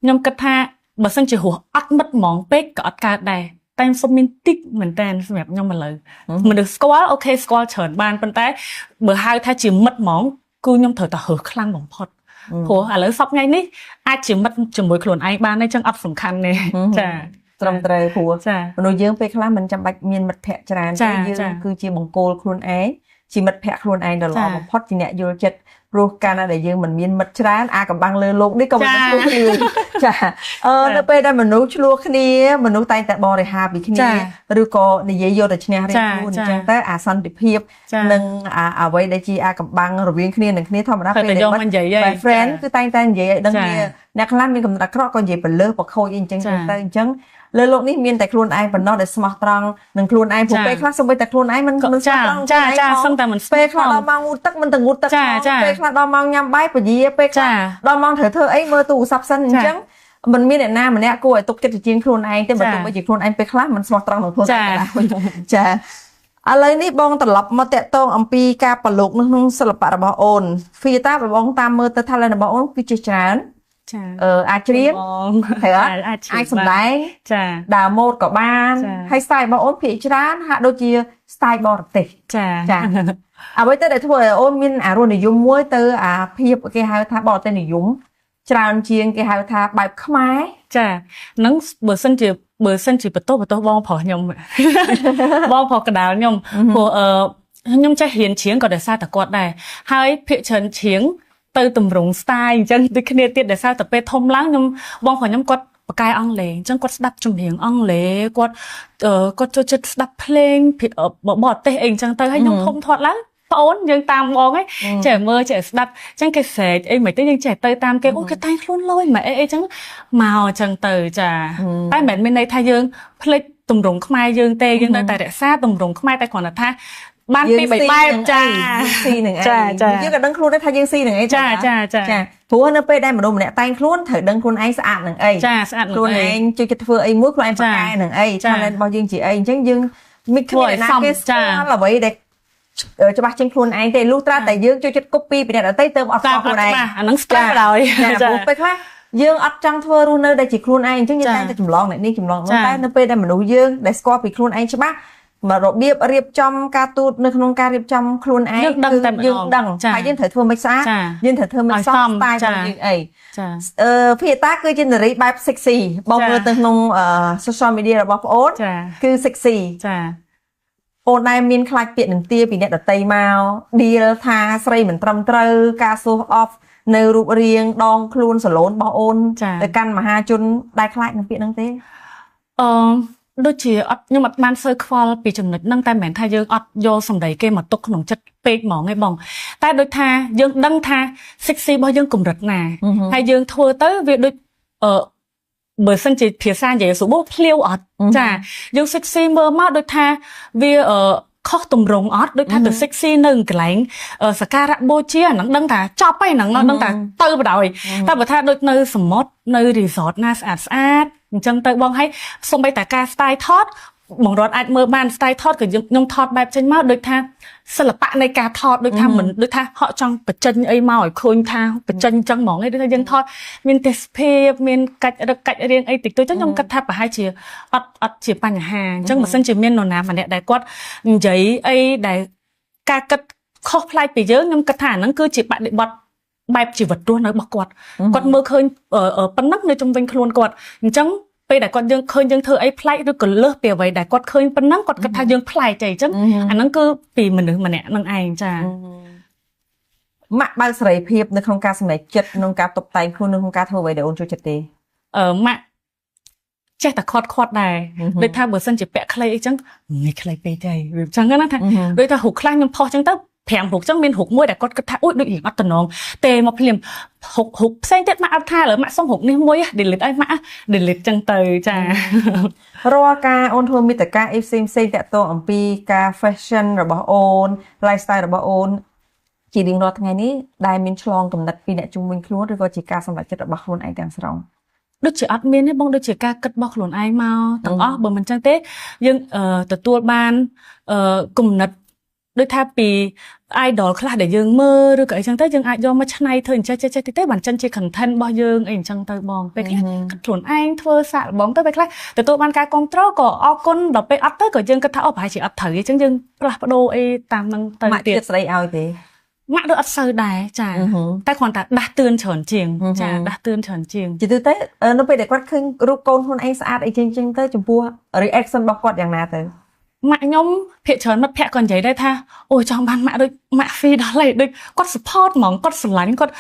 ខ្ញុំគិតថាបើសិនជារស់អត់មិត្តហ្មងពេកក៏អត់កើតដែរតែសុំមានតិចមែនតើសម្រាប់ខ្ញុំឥឡូវមនុស្សស្គាល់អូខេស្គាល់ច្រើនបានប៉ុន្តែបើហៅថាជាមិត្តហ្មងគឺខ្ញុំត្រូវតែរើសខ្លាំងបំផុតព្រោះឥឡូវសប្តាហ៍នេះអាចជាមិត្តជាមួយខ្លួនឯងបានទេចឹងអត់សំខាន់ទេចាត្រឹមត្រូវព្រោះមនុស្សយើងពេលខ្លះមិនចាំបាច់មានមិត្តភ័ក្តិច្រើនទេយើងគឺជាបង្គោលខ្លួនឯងជាមិត្តភ័ក្តិខ្លួនឯងដ៏ល្អបំផុតជាអ្នកយល់ចិត្ត ព្រោះកាលណាដែលយើងមិនមានមិត្តច្រើនអាកំបាំងលើលោកនេះក៏មិនឆ្លោះគ្នាចានៅពេលដែលមនុស្សឆ្លោះគ្នាមនុស្សតែងតែបរិហារពីគ្នាឬក៏និយាយយកតែឈ្នះរៀងខ្លួនអញ្ចឹងទៅអាសន្តិភាពនិងអ្វីដែលជាអាកំបាំងរវាងគ្នានឹងគ្នាធម្មតាពេលដែលមិត្ត friend គឺតែងតែនិយាយឲ្យដឹងគ្នាអ្នកខ្លះមានកំណត់អាក្រក់ក៏និយាយបលើសបខូចអីអញ្ចឹងទៅអញ្ចឹងលើលោកនេះមានតែខ្លួនឯងប៉ុណ្ណោះដែលស្មោះត្រង់នឹងខ្លួនឯងព្រោះពេលខ្លះសូម្បីតែខ្លួនឯងមិនស្មោះត្រង់ចាសឹងតែមិនពេលខ្លះដល់ម៉ោងងូតទឹកមិនទៅងូតទឹកពេលខ្លះដល់ម៉ោងញ៉ាំបាយពជាពេលខ្លះដល់ម៉ោងត្រូវធ្វើអីមើលទូរស័ព្ទសិនអញ្ចឹងមិនមានអ្នកណាម្នាក់គួរឲ្យទុកចិត្តជាងខ្លួនឯងទេបើទោះបីជាខ្លួនឯងពេលខ្លះមិនស្មោះត្រង់នឹងខ្លួនឯងចាឥឡូវនេះបងត្រឡប់មកតាក់ទងអំពីការប្រឡូកនៅក្នុងសិល្បៈរបស់អូនហ្វីតាបងតាមមើលទៅថារបស់អូនគឺជាច្រើនចាអាចច្រៀងត្រូវអាចសម្ដែងចាដើរម៉ូដក៏បានហើយ style របស់អូនភាគច្រើនហាក់ដូចជា style បរទេសចាអ្វីទៅដែលធ្វើឲ្យអូនមានអារសនិយមមួយទៅអាភាពគេហៅថាបរទេសនិយមច្រើនជាងគេហៅថាបែបខ្មែរចាហ្នឹងបើសិនជាបន្ទោសបងប្រុសខ្ញុំបងប្រុសកណ្ដាលខ្ញុំព្រោះខ្ញុំចេះរៀនច្រៀងក៏ដោយសារតែគាត់ដែរហើយភាគច្រើនច្រៀងទៅតម្រង់ style អញ្ចឹងដូចគ្នាទៀតដោយសារតែពេលធំឡើងខ្ញុំបងប្រុសខ្ញុំគាត់បកកាយអង់គ្លេសអញ្ចឹងគាត់ស្ដាប់ចម្រៀងអង់គ្លេសគាត់ចូលចិត្តស្ដាប់ភ្លេងបរទេសអីអញ្ចឹងទៅហើយខ្ញុំធំធាត់ឡើងប្អូនយើងតាមបងហីចេះមើលចេះស្ដាប់អញ្ចឹងគេស្រែកអីមិនទៅយើងចេះទៅតាមគេអូគេតែងខ្លួនលយមិនអីអញ្ចឹងមកអញ្ចឹងទៅចាតែមិនមែនមានន័យថាយើងភ្លេចទម្រង់ខ្មែរយើងទេយើងនៅតែរក្សាទម្រង់ខ្មែរតែគ្រាន់តែថាបានពី3បែបចាស៊ីនឹងអីយើងក៏ដឹងខ្លួនដែរថាយើងស៊ីនឹងអីចាព្រោះនៅពេលដែលមនុស្សម្នាក់តែងខ្លួនត្រូវដឹងខ្លួនឯងស្អាតនឹងអីចាស្អាតនឹងខ្លួនឯងជួយចិត្តធ្វើអីមួយខ្លួនឯងប្រកែនឹងអីថារបស់យើងជាអីអញ្ចឹងយើងមិនគ្នាណាគេស្គាល់អ្វីដែលច្បាស់ជាងខ្លួនឯងទេលុះត្រាតែយើងជួយចិត្ត copy ពីអ្នកដទៃទៅអត់ស្គាល់ខ្លួនឯងអាហ្នឹង stress ដល់ចាព្រោះពេលខ្លះយើងអត់ចង់ធ្វើរស់នៅដែលជាខ្លួនឯងអញ្ចឹងយើងតែងតែចម្លងអ្នកនេះចម្លងនោះតែនៅពេលដែលមនុស្សយើងដែលស្គាល់ពីខ្លួនឯងច្បាស់មករបៀបរៀបចំការទូតនៅក្នុងការរៀបចំខ្លួនឯងគឺយើងដឹងហើយយើងត្រូវធ្វើមិនស្អាតយើងត្រូវធ្វើមិនសម style របស់យើងអីភាតាគឺជានារីបែប sexy បងមើលទៅក្នុង social media របស់ប្អូនគឺ sexy ចាអូនដែរមានខ្លាចពាក្យនឹងទាពីអ្នកដតីមក deal ថាស្រីមិនត្រឹមត្រូវការសួរ off នៅរូបរាងដងខ្លួនសាឡូនរបស់អូនទៅកាន់មហាជនដែរខ្លាចនឹងពាក្យហ្នឹងទេដូចជាអត់ខ្ញុំអត់បានសើខ្វល់ពីចំណុចហ្នឹងតែមិនមែនថាយើងអត់យកសម្ដីគេមកទុកក្នុងចិត្តពេកហ្មងឯងបងតែដូចថាយើងដឹងថា sexy របស់យើងកម្រិតណាហើយយើងធ្វើទៅវាដូចបើសិនជាភាសានិយាយសុបភ្លាវអត់ចាយើង sexy មើលមកដូចថាវាខុសទម្រង់អត់ដូចថាទៅ sexy នៅកន្លែងសក្ការៈបូជាអាហ្នឹងដឹងថាចប់ហើយហ្នឹងដឹងថាទៅបដ ாய் តែបើថាដូចនៅសមុទ្រនៅ resort ណាស្អាតអញ្ចឹងទៅបងឲ្យសូម្បីតែការ style ថតបងរត់អាចមើលបាន style ថតក៏ខ្ញុំថតបែបចេញមកដូចថាសិល្បៈនៃការថតដូចថាមិនដូចថាហក់ចង់បញ្ចេញអីមកឲ្យឃើញថាបញ្ចេញអញ្ចឹងហ្មងឯងដូចថាយើងថតមានទេសភាពមានកាច់រឹកកាច់រៀងអីតិចតួចចឹងខ្ញុំគិតថាប្រហែលជាអត់ជាបញ្ហាអញ្ចឹងបើសិនជាមាននរណាម្នាក់ដែលគាត់និយាយអីដែលការគិតខុសប្លែកពីយើងខ្ញុំគិតថាអាហ្នឹងគឺជាបដិបត្តិបែបជីវិតរស់នៅរបស់គាត់មើលឃើញប៉ុណ្ណឹងនៅជុំវិញខ្លួនគាត់អញ្ចឹងពេលដែលគាត់យើងឃើញយើងធ្វើអីប្លែកឬក៏លើសពីអ្វីដែលគាត់ឃើញប៉ុណ្ណឹងគាត់គិតថាយើងប្លែកទេអញ្ចឹងអាហ្នឹងគឺពីមនុស្សម្នាក់នឹងឯងចាម៉ាក់បើសេរីភាពនៅក្នុងការសម្រេចចិត្តក្នុងការតុបតែងខ្លួននៅក្នុងការធ្វើអ្វីដែលអូនចូលចិត្តទេម៉ាក់ចេះតែខាត់ដែរដូចថាបើសិនជាពាក់ខ្លីអីចឹងមិនខ្លីពេកទេវាអញ្ចឹងណាថាដូចថារូបខ្លះខ្ញុំផុសអញ្ចឹងទៅ5រូបចឹងមានរូបមួយដែលគាត់គិតថាអូយដូចរៀងអត់តំណងទេមកភ្លាមរូបផ្សេងទៀតម៉ាក់អត់ថាលើម៉ាក់សុំរូបនេះមួយ delete ឲ្យម៉ាក់ delete ចឹងទៅចារាល់ការអូនធ្វើមេត្តាការអីផ្សេងតាក់ទងអំពីការ fashion របស់អូន lifestyle របស់អូនជារៀងរាល់ថ្ងៃនេះដែលមានឆ្លងកំណត់ពីអ្នកជុំវិញខ្លួនឬក៏ជាការសម្រេចចិត្តរបស់ខ្លួនឯងទាំងស្រុងដូចជាអត់មានទេបងដូចជាការគិតរបស់ខ្លួនឯងមកទាំងអស់បើមិនចឹងទេយើងទទួលបានគំនិតដូចថាពី idol ខ្លះដែលយើងមើលឬក៏អីចឹងទៅយើងអាចយកមកច្នៃធ្វើអញ្ចេះទៅបានចិនជា content របស់យើងអីអញ្ចឹងទៅបងពេលខ្លះគិតខ្លួនឯងធ្វើសាកល្បងទៅពេលខ្លះទទួលបានការគ្រប់គ្រងក៏អរគុណដល់ពេលអត់ទៅក៏យើងគិតថាអូប្រហែលជាអត់ត្រូវអញ្ចឹងយើងផ្លាស់ប្ដូរអីតាមនឹងទៅទៀតស្ដីឲ្យទេម៉ាក់ដូចអត់សូវដែរចាតែគ្រាន់តែដាស់តឿនច្រើនជាងចាដាស់តឿនច្រើនជាងជាទូទៅនៅពេលដែលគាត់ឃើញរូបកូនខ្លួនឯងស្អាតអីចឹងទៅចំពោះ reaction របស់គាត់យ៉ាងណាទៅម៉ាក់ខ្ញុំភាគច្រើនមិត្តភក្តិគាត់និយាយដែរថាអូចង់បានម៉ាក់ដូច ម៉ាក់ហ្វីដល់ហើយដូចគាត់ support ហ្មងគាត់ស្រឡាញ់គាត់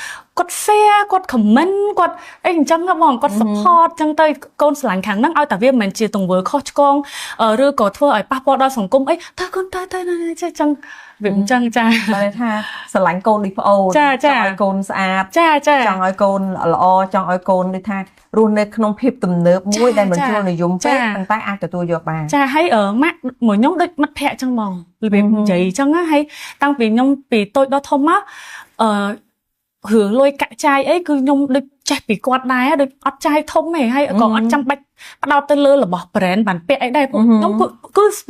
share គាត់ comment គាត់អីអញ្ចឹងបងគាត់ support អញ្ចឹងទៅកូនស្រឡាញ់ខាងហ្នឹងឲ្យតែវាមិនមែនជាទង្វើខុសឆ្គងឬក៏ធ្វើឲ្យប៉ះពាល់ដល់សង្គមអីតើកូនតើអញ្ចឹងវាអញ្ចឹងចាតែថាស្រឡាញ់កូនដូចប្អូនចង់ឲ្យកូនស្អាតចាចង់ឲ្យកូនល្អចង់ឲ្យកូនដូចថារស់នៅក្នុងភាពទំនើបមួយដែលមិនជួលនិយមពេកប៉ុន្តែអាចទទួលយកបានចាហើយម៉ាក់មួយខ្ញុំដូចមិត្តភក្តិអញ្ចឹងហ្មងរបៀបនិយាយអញ្ចឹងហើយតាំងពីខ្ញុំពីតូចដល់ធំមករឿងលុយកាក់ចាយអីគឺខ្ញុំដូចចេះពីគាត់ដែរដូចអត់ចាយធំទេហើយក៏អត់ចាំបាច់ផ្ដោតទៅលើរបស់ brand បានពាក់អីដែរខ្ញុំគឺ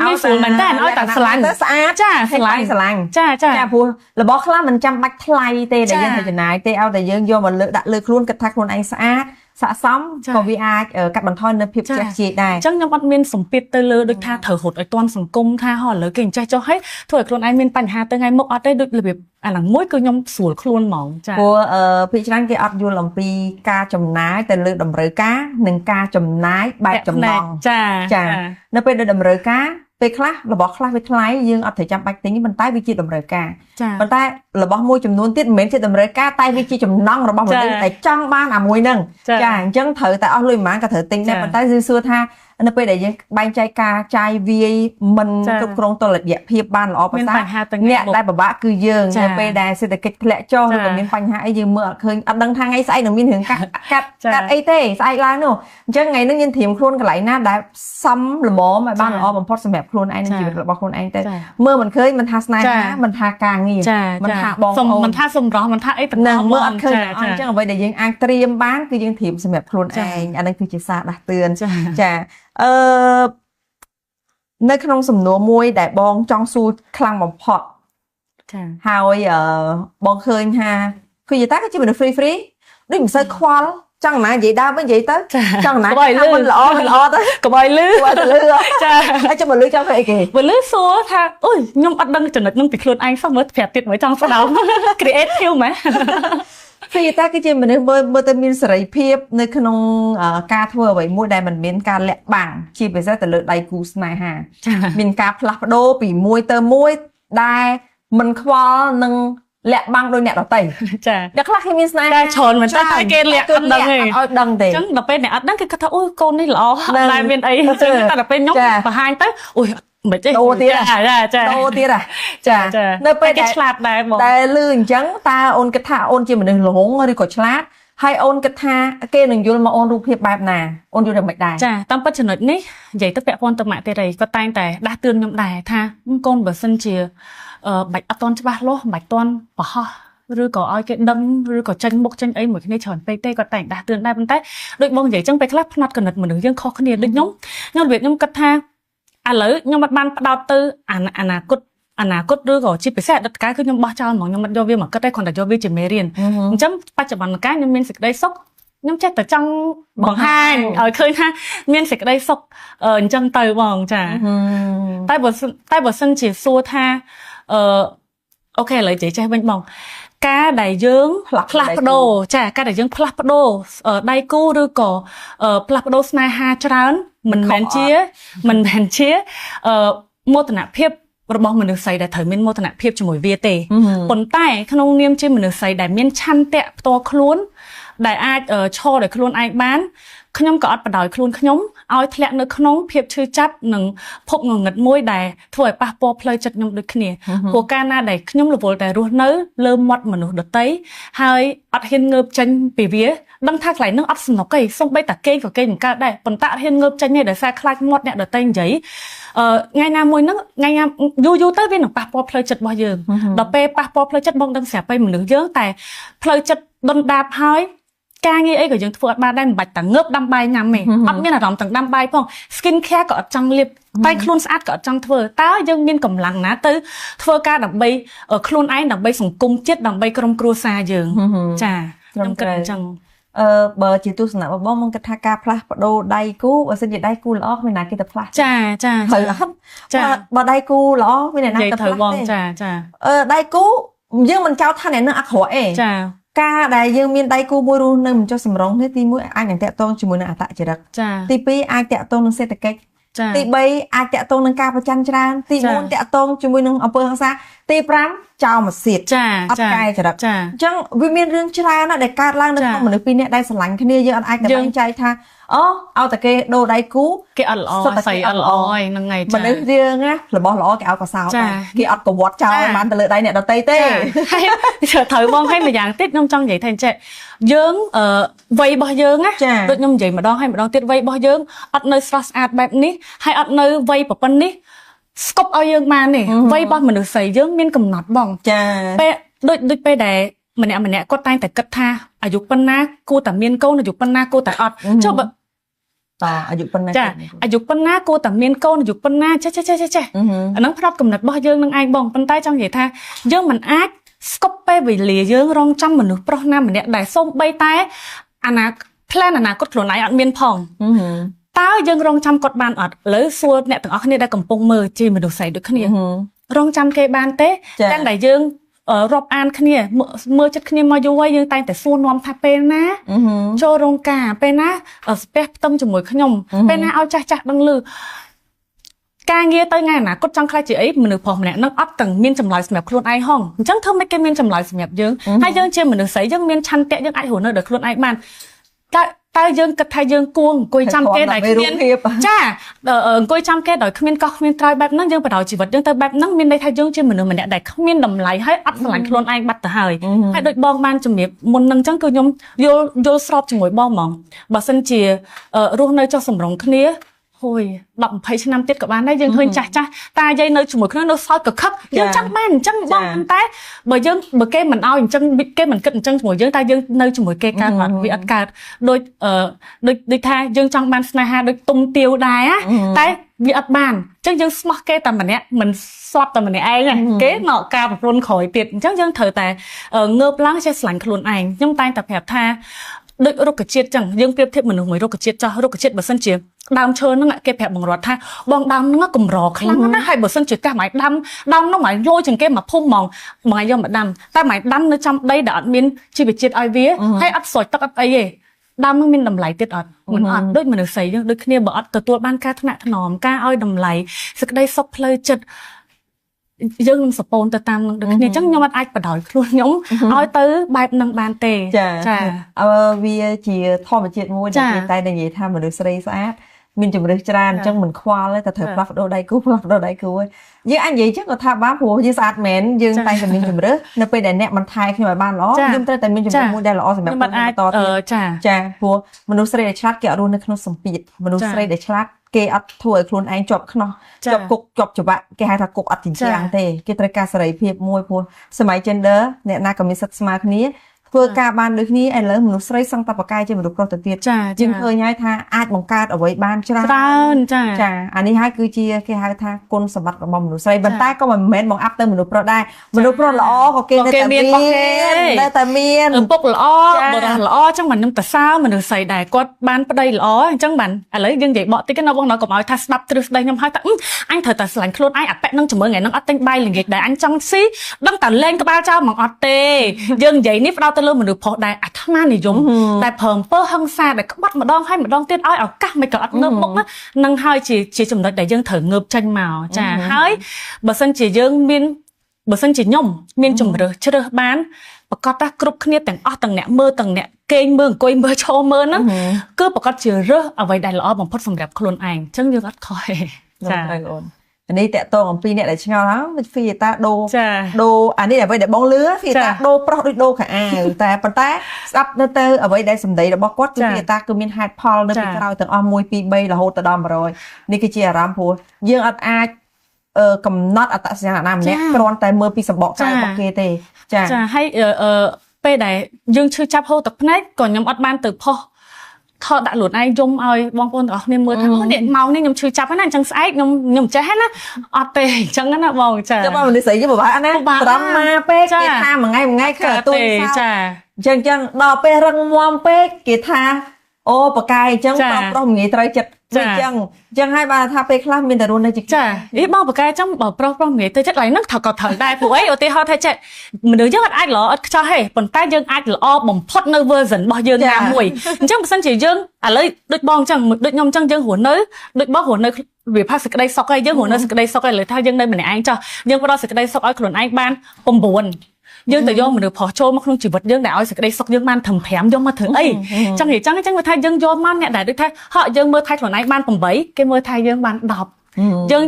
ងាយស្រួលមែនតើឲ្យតែស្រឡាញ់ទៅស្អាតចាស្រឡាញ់ចាព្រោះរបស់ខ្លះមិនចាំបាច់ថ្លៃទេដែលយើងទៅចំណាយទេឲ្យតែយើងយកមកលើកដាក់លើខ្លួនគិតថាខ្លួនឯងស្អាតស័ក្តិសមក៏វាអាចកាត់បន្ថយនៅភាពជ្រះជាយដែរអញ្ចឹងខ្ញុំអត់មានសម្ពាធទៅលើដូចថាត្រូវរត់ឲ្យទាន់សង្គមថាឥឡូវគេអញ្ចេះចុះឲ្យធ្វើឲ្យខ្លួនឯងមានបញ្ហាទៅថ្ងៃមុខអត់ទេដូចរបៀបអាហ្នឹងមួយគឺខ្ញុំស្រួលខ្លួនហ្មងចាព្រោះភាគច្រើនគេអត់យល់អំពីការចំណាយទៅលើតម្រូវការនិងការចំណាយបែបចំណង់ចានៅពេលដែលតម្រូវការពេលខ្លះរបស់ខ្លះវាថ្លៃយើងអត់ត្រូវចាំបាច់ទិញប៉ុន្តែវាជាតម្រូវការប៉ុន្តែរបស់មួយចំនួនទៀតមិនមែនជាតម្រូវការតែវាជាចំណង់របស់មនុស្សតែចង់បានអាមួយហ្នឹងចាអញ្ចឹងត្រូវតែអស់លុយប៉ុន្មានក៏ត្រូវទិញដែរប៉ុន្តែសួរថានៅពេលដែលយើងបែងចែកការចាយវាយមិនគ្រប់គ្រងតុល្យភាពបានល្អប៉ុន្តែអ្នកដែលពិបាកគឺយើងនៅពេលដែលសេដ្ឋកិច្ចធ្លាក់ចុះឬក៏មានបញ្ហាអីយើងមើលអត់ឃើញអត់ដឹងថាថ្ងៃស្អែកនឹងមានរឿងកាត់អីទេស្អែកឡើងនោះអញ្ចឹងថ្ងៃនេះយើងត្រៀមខ្លួនកន្លែងណាដែលសមល្មមឲ្យបានល្អបំផុតសម្រាប់ខ្លួនឯងនិងជីវិតរបស់ខ្លួនឯងទៅមើលមិនឃើញមិនថាស្នេហាមិនថាការងារមិនថាបងប្អូនមិនថាសម្រស់មិនថាអីទាំងអស់មើលអត់ឃើញអញ្ចឹងអ្វីដែលយើងអាចត្រៀមបានគឺយើងត្រៀមសម្រាប់ខ្លួនឯងអានេះគឺជាសារដាស់តឿនចានៅក្នុងសំណួរមួយដែលបងចង់សួរខ្លាំងបំផុតចាហើយបងឃើញថាគឺយតាគឺជាមនុស្ស free ដូចមិនសូវខ្វល់ចង់ណានិយាយដើមវិញនិយាយទៅចង់ណាថាមិនល្អទៅកុំឲ្យលឺចាហើយចាំមកលឺចង់ធ្វើអីគេមកលឺសួរថាអូយខ្ញុំអត់ដឹងចំណុចហ្នឹងពីខ្លួនឯងសោះមើលប្រាប់ទៀតមកចង់ស្ដាប់ creative ម៉េចគឺយតាគឺជាមនុស្សមើលទៅមានសេរីភាពនៅក្នុងការធ្វើអ្វីមួយដែលមិនមានការលាក់បាំងជាពិសេសទៅលើដៃគូស្នេហាមានការផ្លាស់ប្ដូរពីមួយទៅមួយដែលមិនខ្វល់នឹងលាក់បាំងដោយអ្នកដទៃចាអ្នកខ្លះគេមានស្នេហាច្រើនមែនតើគេលាក់អត់ដឹងទេឲ្យដឹងទេអញ្ចឹងដល់ពេលអ្នកអត់ដឹងគេគាត់ថាអូយកូននេះល្អតែមានអីអញ្ចឹងតែដល់ពេលខ្ញុំបង្ហាញទៅអូយមិនទេដូរទៀតចាដូរទៀតចានៅពេលដែលឆ្លាតដែរបងតែលឺអញ្ចឹងតើអូនគិតថាអូនជាមនុស្សល្ងងឬក៏ឆ្លាតហើយអូនគិតថាគេនឹងយល់មកអូនរូបភាពបែបណាអូនយល់តែមិនដែរចាតាមពិតចំណុចនេះនិយាយទៅពាក់ព័ន្ធទៅម៉ាក់ទេរីក៏តែងតែដាស់តឿនខ្ញុំដែរថាកូនបើសិនជាបាច់អត់តន់ច្បាស់លាស់បាច់តន់ប្រហោះឬក៏ឲ្យគេដឹងឬក៏ចេញមុខចេញអីមួយគ្នាច្រើនពេកទេគាត់តែងដាស់តឿនដែរប៉ុន្តែដូចបងនិយាយចឹងពេលខ្លះផ្នត់កណិតមនុស្សយើងខុសគ្នាដូចខ្ញុំរបៀបខ្ញុំគិតថាឥឡូវខ្ញុំអត់បានផ្ដោតទៅអនាគតឬក៏ជាពិសេសអតីតកាលគឺខ្ញុំបោះចោលហ្មងខ្ញុំអត់យកវាមកគិតទេគ្រាន់តែយកវាជាមេរៀនអញ្ចឹងបច្ចុប្បន្នកាលខ្ញុំមានសេចក្តីសុខខ្ញុំចេះតែចង់បង្ហាញឲ្យឃើញថាមានសេចក្តីសុខអញ្ចឹងទៅបងចាតែបើសិនជាសួរថាអូខេឥឡូវចេះវិញបងការដែលយើងផ្លាស់ប្ដូរចាការដែលយើងផ្លាស់ប្ដូរដៃគូឬក៏ផ្លាស់ប្ដូរស្នេហាច្រើនមិនមែនជាមោទនភាពរបស់មនុស្សស្រីដែលត្រូវមានមោទនភាពជាមួយវាទេប៉ុន្តែក្នុងនាមជាមនុស្សស្រីដែលមានឆន្ទៈផ្ទាល់ខ្លួនដែលអាចឈរដោយខ្លួនឯងបានខ្ញុំក៏អត់បដ ாய் ខ្លួនខ្ញុំឲ្យធ្លាក់នៅក្នុងភាពឈឺចាប់និងភពងងឹតមួយដែលធ្វើឲ្យប៉ះពាល់ផ្លូវចិត្តខ្ញុំដូចគ្នាព្រោះកាលណាដែលខ្ញុំរវល់តែរស់នៅលើមាត់មនុស្សដទៃហើយអត់ហ៊ានងើបចេញពីវាដឹងថាកន្លែងនោះអត់សំណុកទេសូម្បីតែគេក៏គេមិនកើតដែរប៉ុន្តែអត់ហ៊ានងើបចេញទេដោយសារខ្លាចមាត់អ្នកដទៃនិយាយថ្ងៃណាមួយហ្នឹងថ្ងៃណាយូរទៅវានឹងប៉ះពាល់ផ្លូវចិត្តរបស់យើងដល់ពេលប៉ះពាល់ផ្លូវចិត្តបងដឹងស្រាប់ទៅមនុស្សយើងតែផ្លូវចិត្តដុនដាបហើយការងារអីក៏យើងធ្វើអត់បានដែរមិនបាច់តែងើបដាំបាយញ៉ាំទេអត់មានអារម្មណ៍ទាំងដាំបាយផង skin care ក៏អត់ចង់លាបតែខ្លួនស្អាតក៏អត់ចង់ធ្វើតើយើងមានកម្លាំងណាទៅធ្វើការដើម្បីខ្លួនឯងដើម្បីសង្គមជាតិដើម្បីក្រុមគ្រួសារយើងចាខ្ញុំគិតអញ្ចឹងបើជាទស្សនៈរបស់បងគិតថាការផ្លាស់ប្ដូរដៃគូបើសិនជាដៃគូល្អគ្មានណាគេទៅផ្លាស់ចាត្រូវអត់បើដៃគូល្អមានអ្នកណាទៅផ្លាស់ទេចាដៃគូយើងមិនចោទថាអ្នកនឹងអាក្រក់ទេចាការដែលយើងមានដៃគូមួយរស់នៅមិនចុះសម្រងទេទី1អាចនឹងតាក់ទងជាមួយនឹងអត្តចរិតទី2អាចតាក់ទងនឹងសេដ្ឋកិច្ច ទី3អាចតាក់ទងនឹងការប្រច័ណ្ឌច្រើនទី4តាក់ទងជាមួយនឹងអង្គើហ ংস ទី5ចោលមកសៀតអត់កែចរិតអញ្ចឹងវាមានរឿងច្រើនណាស់ដែលកើតឡើងនៅក្នុងមនុស្សពីរនាក់ដែលស្រឡាញ់គ្នាយើងអត់អាចតែបែងចែកថាអូឲ្យតែគេដូរដៃគូ គេអត់ល្អស្អីអត់ល្អហ្នឹងហើយចា មនុស្សយើងណារបស់ល្អគេឲ្យកសោតគេអត់កវត្តចោលបានទៅលើដៃអ្នកដទៃទេហើយត្រូវបងឲ្យម្យ៉ាងទៀតខ្ញុំចង់និយាយថាអញ្ចឹងយើងវ័យរបស់យើងណាដូចខ្ញុំនិយាយម្ដងហើយម្ដងទៀតវ័យរបស់យើងអត់នៅស្រស់ស្អាតបែបនេះហើយអត់នៅវ័យប្រពន្ធនេះស្គប់ឲ្យយើងបានទេវ័យរបស់មនុស្សស្រីយើងមានកំណត់បងចាពេលដូចពេលដែលម្នាក់គាត់តែងតែគិតថាអាយុប៉ុណ្ណាគួរតែមានកូនអាយុប៉ុណ្ណាគួរតែអត់ចុះបើតអាយុប៉ុណ្ណាចាអាយុប៉ុណ្ណាគួរតែមានកូនអាយុប៉ុណ្ណាចេះអាហ្នឹងផ្នត់កំណត់របស់យើងនឹងឯងបងប៉ុន្តែចង់និយាយថាយើងមិនអាចស្គប់ពេលវេលាយើងរងចាំមនុស្សប្រុសណាម្នាក់ដែលសូម្បីតែផ្លែនអនាគតខ្លួនឯងអត់មានផងតើយើងរងចាំគាត់បានអត់ឥឡូវសួរអ្នកទាំងអស់គ្នាដែលកំពុងមើលជាមនុស្សស្រីដូចគ្នារងចាំគេបានទេទាំងដែលយើងរាប់អានគ្នាមើលចិត្តគ្នាមកយូរហើយយើងតែងតែសួរនាំថាពេលណាចូលរោងការពេលណាស្ពះផ្ទឹមជាមួយខ្ញុំពេលណាឲ្យចាស់ដឹងលឺការងារទៅថ្ងៃអនាគតចង់ខ្លាចជាអីមនុស្សប្រុសម្នាក់នឹងអត់ទាំងមានចម្លើយសម្រាប់ខ្លួនឯងហងអញ្ចឹងធ្វើម៉េចគេមានចម្លើយសម្រាប់យើងហើយយើងជាមនុស្សស្រីយើងមានឆន្ទៈយើងអាចរស់នៅដោយខ្លួនឯងបានតែយើងគិតថាយើងគួរអង្គុយចាំគេដែលគ្មានចាអង្គុយចាំគេដោយគ្មានកោះគ្មានក្រោយបែបហ្នឹងយើងបដៅជីវិតយើងទៅបែបហ្នឹងមានន័យថាយើងជាមនុស្សម្នាក់ដែលគ្មានតម្លៃហើយអត់ស្រឡាញ់ខ្លួនឯងបាត់ទៅហើយដូចបងបានជំរាបមុនហ្នឹងអញ្ចឹងគឺខ្ញុំយល់ស្របជាមួយបងហ្មងបើសិនជារស់នៅចុះសម្រុងគ្នាហួយ10 20ឆ្នាំទៀតក៏បានដែរយើងឃើញចាស់តាយាយនៅជាមួយគ្នានៅសោតកខឹកយើងចង់បានអញ្ចឹងបងតែបើគេមិនឲ្យអញ្ចឹងគេមិនគិតអញ្ចឹងជាមួយយើងតែយើងនៅជាមួយគេកើតអត់វាអត់កើតដូចថាយើងចង់បានស្នេហាដូចទុំទាវដែរតែវាអត់បានអញ្ចឹងយើងស្មោះគេតែម្នាក់មិនស្លាប់តែម្នាក់ឯងគេនៅការប្រពន្ធក្រោយទៀតអញ្ចឹងយើងត្រូវតែងើបឡើងចេះស្រឡាញ់ខ្លួនឯងខ្ញុំតែងតែប្រាប់ថាដូចរុក្ខជាតិចឹងយើងប្រៀបធៀបមនុស្សមួយរុក្ខជាតិចោះរុក្ខជាតិបើសិនជាដើមឈើហ្នឹងគេប្រាប់បង្រាត់ថាបងដើមហ្នឹងកម្រខ្លាំងណាស់ហើយបើសិនជាកាសម៉ៃដើមហ្នឹងម៉ៃលយជាងគេមកភូមិហ្មងម៉ៃយកមកដាំតែម៉ៃដាំនៅចំដីដែលអត់មានជីវជាតិឲ្យវាហើយអត់ស្រោចទឹកអត់អីទេដើមហ្នឹងមានតម្លៃទៀតអត់មិនអត់ដូចមនុស្សស្រីយើងដូចគ្នាបើអត់ទទួលបានការថ្នាក់ថ្នមការឲ្យតម្លៃសេចក្តីសុខផ្លូវចិត្តយើងនឹងសពូនទៅតាមនឹងដូចគ្នាអញ្ចឹងខ្ញុំអត់អាចបដ ாய் ខ្លួនខ្ញុំឲ្យទៅបែបនឹងបានទេចាវាជាធម្មជាតិមួយដែលគេតែនិយាយថាមនុស្សស្រីស្អាតមានជំរឿសច្រើនអញ្ចឹងមិនខ្វល់ទេតែត្រូវផ្លាស់ប្ដូរដៃគូយើងអាចនិយាយចឹងក៏ថាបានព្រោះយើងស្អាតមែនយើងតែតែមានជំរឿសនៅពេលដែលអ្នកមិនថែខ្ញុំឲ្យបានល្អខ្ញុំត្រូវតែមានជំរឿសមួយដែលល្អសម្រាប់ខ្ញុំបន្តទៀតចាព្រោះមនុស្សស្រីដែលឆ្លាតគេអត់រស់នៅក្នុងសម្ពាធមនុស្សស្រីដែលឆ្លាតគេអត់ធ្វើឲ្យខ្លួនឯងជាប់ខ្នោះជាប់គុកជាប់ច្បាក់គេហៅថាគុកអត់ទីជាងទេគេត្រូវការសេរីភាពមួយព្រោះសម័យ gender អ្នកណាក៏មានសិទ្ធិស្មើគ្នាធ្វើការបានដូចគ្នាឥឡូវមនុស្សស្រីសង្កត់បកាយជាមនុស្សប្រុសទៅទៀតយើងឃើញហើយថាអាចបង្កើតអ្វីបានច្រើនចាអានេះហើយគឺជាគេហៅថាគុណសម្បត្តិរបស់មនុស្សស្រីប៉ុន្តែក៏មិនមែនបង្អាប់ទៅមនុស្សប្រុសដែរមនុស្សប្រុសល្អក៏គេនៅតែមានឪពុកល្អបុរសល្អអញ្ចឹងមិនខ្ញុំទៅសើមនុស្សស្រីដែរគាត់បានប្តីល្អអញ្ចឹងបានឥឡូវយើងនិយាយបកតិចណាបងនៅកុំឲ្យថាស្ដាប់ទ្រឹស្ដីខ្ញុំហើយថាអញត្រូវតែស្រឡាញ់ខ្លួនឯងអាប៉ែនឹងជាមួយថ្ងៃហ្នឹងអត់ទិញបាយល្ងាចដែរអញចង់ស៊ីដឹងតែលេងក្បាលចោលមកអត់ទេយើងនិយាយនេះផ្ដោតទៅលើមនុស្សប្រុសដែរអាត្មានិយមតែព្រមពើហឹង្សាដែលក្បត់ម្ដងហើយម្ដងទៀតឲ្យឱកាសមិនក៏អត់ងើបមុខណានឹងហើយជាចំណុចដែលយើងត្រូវងើបចេញមកចាហើយបើសិនជាខ្ញុំមានជំរឿសជ្រើសបានប្រកាសថាគ្រប់គ្នាទាំងអស់ទាំងអ្នកមើលទាំងអ្នកគេងមើលអង្គុយមើលឈរមើលហ្នឹងគឺប្រកាសជារើសអ្វីដែលល្អបំផុតសម្រាប់ខ្លួនឯងអញ្ចឹងយើងអត់ខុសទេចាអូននេះតកតងអំពីអ្នកដែលឆ្ងល់ហ្នឹងហ្វីតាដូអានេះអ្វីដែលបងលឺហ្វីតាដូប្រុសដូចដូខោអាវតែប៉ុន្តែស្ដាប់ទៅអ្វីដែលសម្ដីរបស់គាត់គឺហ្វីតាគឺមានហេតុផលនៅពីក្រោយទាំងអស់1 2 3រហូតទៅដល់100នេះគឺជាអារម្មណ៍ព្រោះយើងអត់អាចកំណត់អត្តសញ្ញាណណាម្នាក់គ្រាន់តែមើលពីសម្បកកាយរបស់គេទេចាហើយពេលដែលយើងឈឺចាប់ហូរទឹកភ្នែកក៏ខ្ញុំអត់បានទៅផុសថតដាក់ខ្លួនឯងយំឲ្យបងប្អូនទាំងអស់គ្នាមើលថាអូនេះម៉ោងនេះខ្ញុំឈឺចាប់ហ្នឹងអញ្ចឹងស្អែកខ្ញុំចេះហ្នឹងណាអត់ទេអញ្ចឹងណាបងចាតែបងមនុស្សស្រីយើងពិបាកណាត្រង់មកពេកគេថាមួយថ្ងៃឃើញទួយសោចាអញ្ចឹងដល់ពេលរឹងមាំពេកគេថាអូបកាយអញ្ចឹងប្រុសមិនងាយត្រូវចិត្ត ចឹងហើយបានថាពេលខ្លះមានតែរស់នៅជា ចាអីបងបកែចាំបើប្រុសនិយាយទៅចិត្តឡើយហ្នឹងក៏ត្រូវដែរព្រោះអីឧទាហរណ៍ថាចេះមនុស្សយើងអាចល្អឥតខ្ចោះទេប៉ុន្តែយើងអាចល្អបំផុតនៅ version របស់យើងណាមួយអញ្ចឹងបើសិនជាយើងឥឡូវដូចបងអញ្ចឹងដូចខ្ញុំអញ្ចឹងយើងរស់នៅដូចបងរស់នៅវាផាសសេចក្តីសុខហើយយើងរស់នៅសេចក្តីសុខហើយលើថាយើងនៅម្នាក់ឯងចោះយើងផ្ដល់សេចក្តីសុខឲ្យខ្លួនឯងបាន9យើងទៅយកមនុស្សប្រុសចូលមកក្នុងជីវិតយើងដែលឲ្យសេចក្តីសុខយើងបានត្រឹម5យកមកធ្វើអីចឹងនិយាយចឹងថាយើងយកមកអ្នកដែលដូចថាហក់យើងមើលថៃខ្លួនឯងបាន8គេមើលថៃយើងបាន10យើ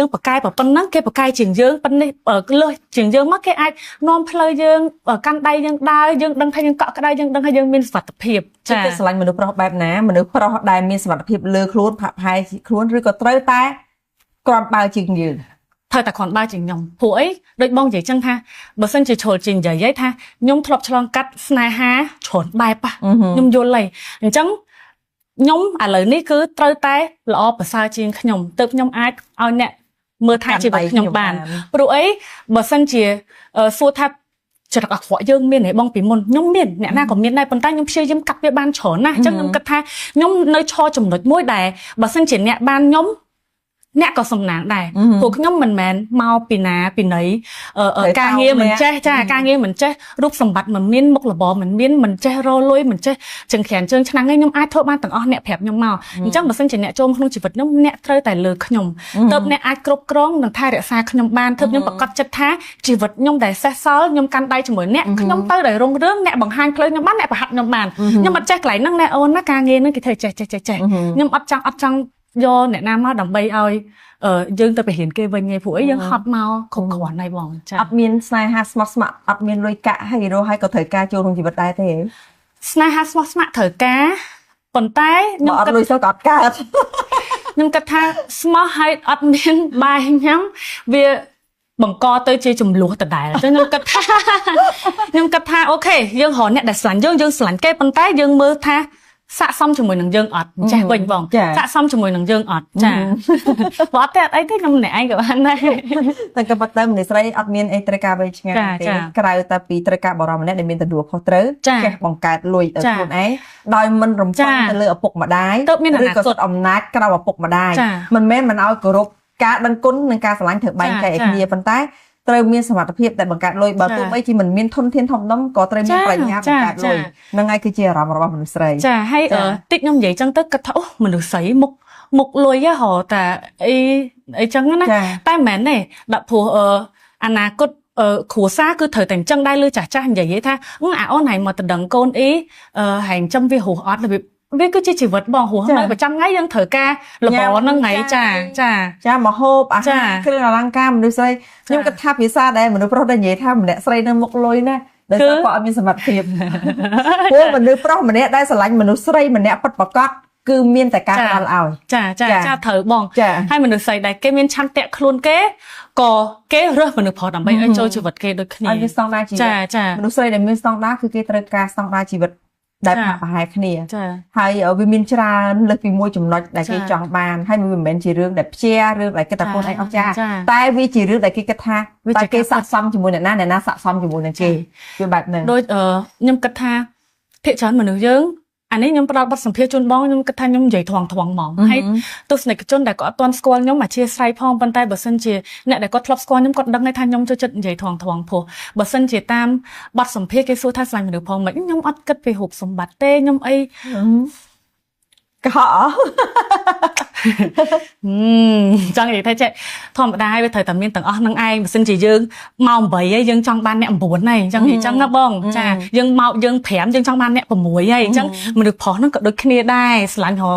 ងបកកាយប៉ុណ្ណឹងគេបកកាយជាងយើងប៉ុណ្នេះលើសជាងយើងមកគេអាចនាំផ្លូវយើងកាន់ដៃយើងដើរយើងដឹងថាយើងកក់ក្ដៅយើងដឹងថាយើងមានសុខភាពចា៎ស្រឡាញ់មនុស្សប្រុសបែបណាមនុស្សប្រុសដែលមានសមត្ថភាពលើខ្លួនផាក់ផាយខ្លួនឬក៏ត្រូវតែគ្រាន់បើជាងយើងត្រូវតែគ្រាន់បើជាងខ្ញុំព្រោះអីដូចបងនិយាយចឹងថាបើសិនជាជ្រុលជានិយាយថាខ្ញុំធ្លាប់ឆ្លងកាត់ស្នេហាច្រើនបែបខ្ញុំយល់ហើយអញ្ចឹងខ្ញុំឥឡូវនេះគឺត្រូវតែល្អប្រសើរជាងខ្ញុំទើបខ្ញុំអាចឲ្យអ្នកមើលថែជីវិតខ្ញុំបានព្រោះអីបើសិនជាសួរថាចរិតអាក្រក់យើងមានទេបងពីមុនខ្ញុំមានអ្នកណាក៏មានដែរប៉ុន្តែខ្ញុំព្យាយាមកាត់វាបានច្រើនណាស់អញ្ចឹងខ្ញុំគិតថាខ្ញុំនៅឈរចំណុចមួយដែលបើសិនជាអ្នកបានខ្ញុំអ្នកក៏សំណាងដែរព្រោះខ្ញុំមិនមែនមកពីណាពីណីការងារមិនចេះចាការងារមិនចេះរូបសម្បត្តិមិនមានមុខរបរមិនមានមិនចេះរលុយមិនចេះជើងក្រានជើងឆ្នាំងខ្ញុំអាចធ្វើបានទាំងអស់អ្នកប្រាប់ខ្ញុំមកអញ្ចឹងបើសិនជាអ្នកចូលក្នុងជីវិតខ្ញុំអ្នកត្រូវតែលើខ្ញុំទើបអ្នកអាចគ្រប់គ្រងនិងថែរក្សាខ្ញុំបានទើបខ្ញុំប្រកាសចិត្តថាជីវិតខ្ញុំដែលសេះសល់ខ្ញុំកាន់ដៃជាមួយអ្នកខ្ញុំទៅដែលរុងរឿងអ្នកបង្ហាញផ្លូវខ្ញុំបានអ្នកប្រហាត់ខ្ញុំបានខ្ញុំអត់ចេះកន្លែងហ្នឹងណែអូនណាការងារហ្នឹងគេធ្វើចេះខ្ញុំអត់ចង់យកអ្នកណាមកដើម្បីឲ្យយើងទៅបរិហានគេវិញឯងព្រោះអីយើងហត់មកគ្រប់គ្រាន់ហើយបងចាអត់មានស្នេហាស្មោះស្ម័គ្រអត់មានលុយកាក់ហើយរស់ហើយក៏ត្រូវការចូលក្នុងជីវិតដែរទេស្នេហាស្មោះស្ម័គ្រត្រូវការប៉ុន្តែខ្ញុំអត់លុយសោះក៏អត់កើតខ្ញុំគិតថាស្មោះហើយអត់មានបាយញ៉ាំវាបង្កទៅជាចំនួនដដែលអញ្ចឹងខ្ញុំគិតថាអូខេយើងរកអ្នកដែលស្រឡាញ់យើងស្រឡាញ់គេប៉ុន្តែយើងមើលថាស័កសមជាមួយនឹងយើងអត់ចេះវិញបងស័កសមជាមួយនឹងយើងអត់ចាព្រោះអត់ទេអត់អីទេខ្ញុំម្នាក់ឯងក៏បានដែរតែក៏ប៉ុន្តែមនុស្សស្រីអត់មានអីត្រូវការវែងឆ្ងាយទេក្រៅតែពីត្រូវការបរិបម្នាក់ដែលមានទទួលខុសត្រូវចេះបង្កើតលុយទៅខ្លួនឯងដោយមិនរំពឹងទៅលើឪពុកម្ដាយឬក៏សិទ្ធិអំណាចក្រៅឪពុកម្ដាយមិនមែនមិនឲ្យគោរពការដឹងគុណនិងការស្រឡាញ់ត្រូវបែងចែកឲ្យគ្នាប៉ុន្តែត្រូវមានសមត្ថភាពដែលបង្កើតលុយបើទោះបីជាមិនមានធនធានធំដុំក៏ត្រូវមានប្រាជ្ញាបង្កើតលុយហ្នឹងហើយគឺជាអារម្មណ៍របស់មនុស្សស្រីចាហើយតិចខ្ញុំនិយាយចឹងទៅគិតថាអូមនុស្សស្រីមុខលុយហ៎តែអីចឹងណាតែមិនមែនទេដាក់ព្រោះអនាគតគ្រួសារគឺត្រូវតែអញ្ចឹងដែរលើចាស់និយាយថាអាអូនហែងមកតដឹងកូនអីហែងចំវារស់អត់វាគឺជាជីវិតបងរស់នៅប្រចាំថ្ងៃយើងត្រូវការលបហ្នឹងថ្ងៃចាមហូបអាហារគ្រឿងអលង្ការមនុស្សស្រីខ្ញុំគិតថាភាសាដែលមនុស្សប្រុសដែលនិយាយថាម្នាក់ស្រីនៅមុខលុយណាដោយសារគាត់អត់មានសមត្ថភាពព្រោះមនុស្សប្រុសម្នាក់ដែលស្រឡាញ់មនុស្សស្រីម្នាក់ពិតប្រាកដគឺមានតែការផ្ដល់ឲ្យចាត្រូវបងហើយមនុស្សស្រីដែលគេមានឆន្ទៈខ្លួនគេក៏គេរើសមនុស្សប្រុសដើម្បីឲ្យចូលជីវិតគេដូចគ្នាឲ្យមានស្តង់ដារជីវិតមនុស្សស្រីដែលមានស្តង់ដារគឺគេត្រូវការស្តង់ដារជីវិតដែលប្រហែលគ្នាហើយវាមានច្រើនលើសពីមួយចំណុចដែលគេចង់បានហើយវាមិនមែនជារឿងដែលព្យារឿងដែលគេតែខ្លួនឯងអស់ចាតែវាជារឿងដែលគេគិតថាតែគេស័ក្តិសមជាមួយអ្នកណាស័ក្តិសមជាមួយនឹងគេវាបែបហ្នឹងដូចខ្ញុំគិតថាភាគច្រើនមនុស្សយើងអានេះខ្ញុំផ្ដល់បទសម្ភាសន៍ជូនបងខ្ញុំគិតថាខ្ញុំនិយាយថ្វងហ្មងហើយទស្សនិកជនដែលគាត់អត់ទាន់ស្គាល់ខ្ញុំអធិស្ឋានផងប៉ុន្តែបើសិនជាអ្នកដែលគាត់ធ្លាប់ស្គាល់ខ្ញុំគាត់ដឹងថាខ្ញុំចូលចិត្តនិយាយថ្វងព្រោះបើសិនជាតាមបទសម្ភាសន៍គេសួរថាស្លាញ់មនុស្សផងមិនខ្ញុំអត់គិតពីរូបសម្បត្តិទេខ្ញុំអីកុហកចង់និយាយថាចេះធម្មតាហើយវាត្រូវតែមានទាំងអស់នឹងឯងបើសិនជាយើងមក8ហើយយើងចង់បានអ្នក9ហើយអញ្ចឹងណាបងចាយើងមកយើង5យើងចង់បានអ្នក6ហើយអញ្ចឹងមនុស្សប្រុសហ្នឹងក៏ដូចគ្នាដែរស្រឡាញ់ហ៎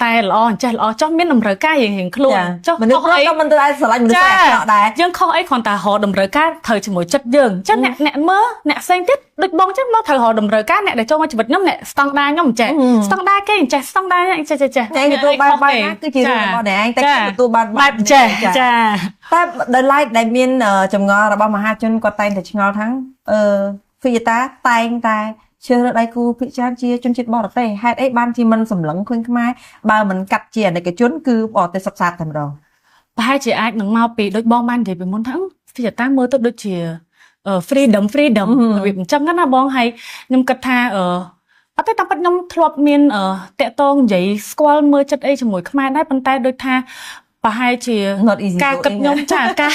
តែល្អអញ្ចេះល្អចុះមានតម្រូវការរៀងខ្លួនចុះមនុស្សប្រុសក៏មិនទៅដែរស្រឡាញ់មនុស្សស្រីអាក្រក់ដែរយើងខុសអីគ្រាន់តែរកតម្រូវការត្រូវជាមួយចិត្តយើងអញ្ចឹងអ្នកមើលអ្នកផ្សេងទៀតដូចបងអញ្ចឹងមកត្រូវរកតម្រូវការអ្នកដែលចូលមកជីវិតខ្ញុំអ្នកស្តង់ដារខ្ញុំអញ្ចេះស្តង់ដារគេអញ្ចេះស្តង់ដារចេះតែទទួលបានបែបណាគឺជារឿងរបស់អ្នកឯងតែគេទទួលបានបែបចេះចាតែដោយឡែកដែលមានចម្ងល់របស់មហាជនគាត់តែងតែឆ្ងល់ថាហ្វីតាតែងតែជ្រើសរើសដៃគូភាគច្រើនជាជនជាតិបរទេសហេតុអីបានជាមិនសម្លឹងឃើញខ្មែរបើមិនកាត់ជាអនិកជនគឺបរទេសសិក្សាតែម្ដងប្រហែលជាអាចនឹងមកពីដូចបងបាននិយាយពីមុនថាហ្វីតាមើលទៅដូចជាfreedom របៀបអញ្ចឹងណាបងហើយខ្ញុំគិតថា អត់ទេតាមពិតខ្ញុំធ្លាប់មានតាក់ទងនិយាយស្គាល់មើលចិត្តអីជាមួយខ្មែរដែរប៉ុន្តែដូចថាប្រហែលជា not easy ការគិតខ្ញុំចាកា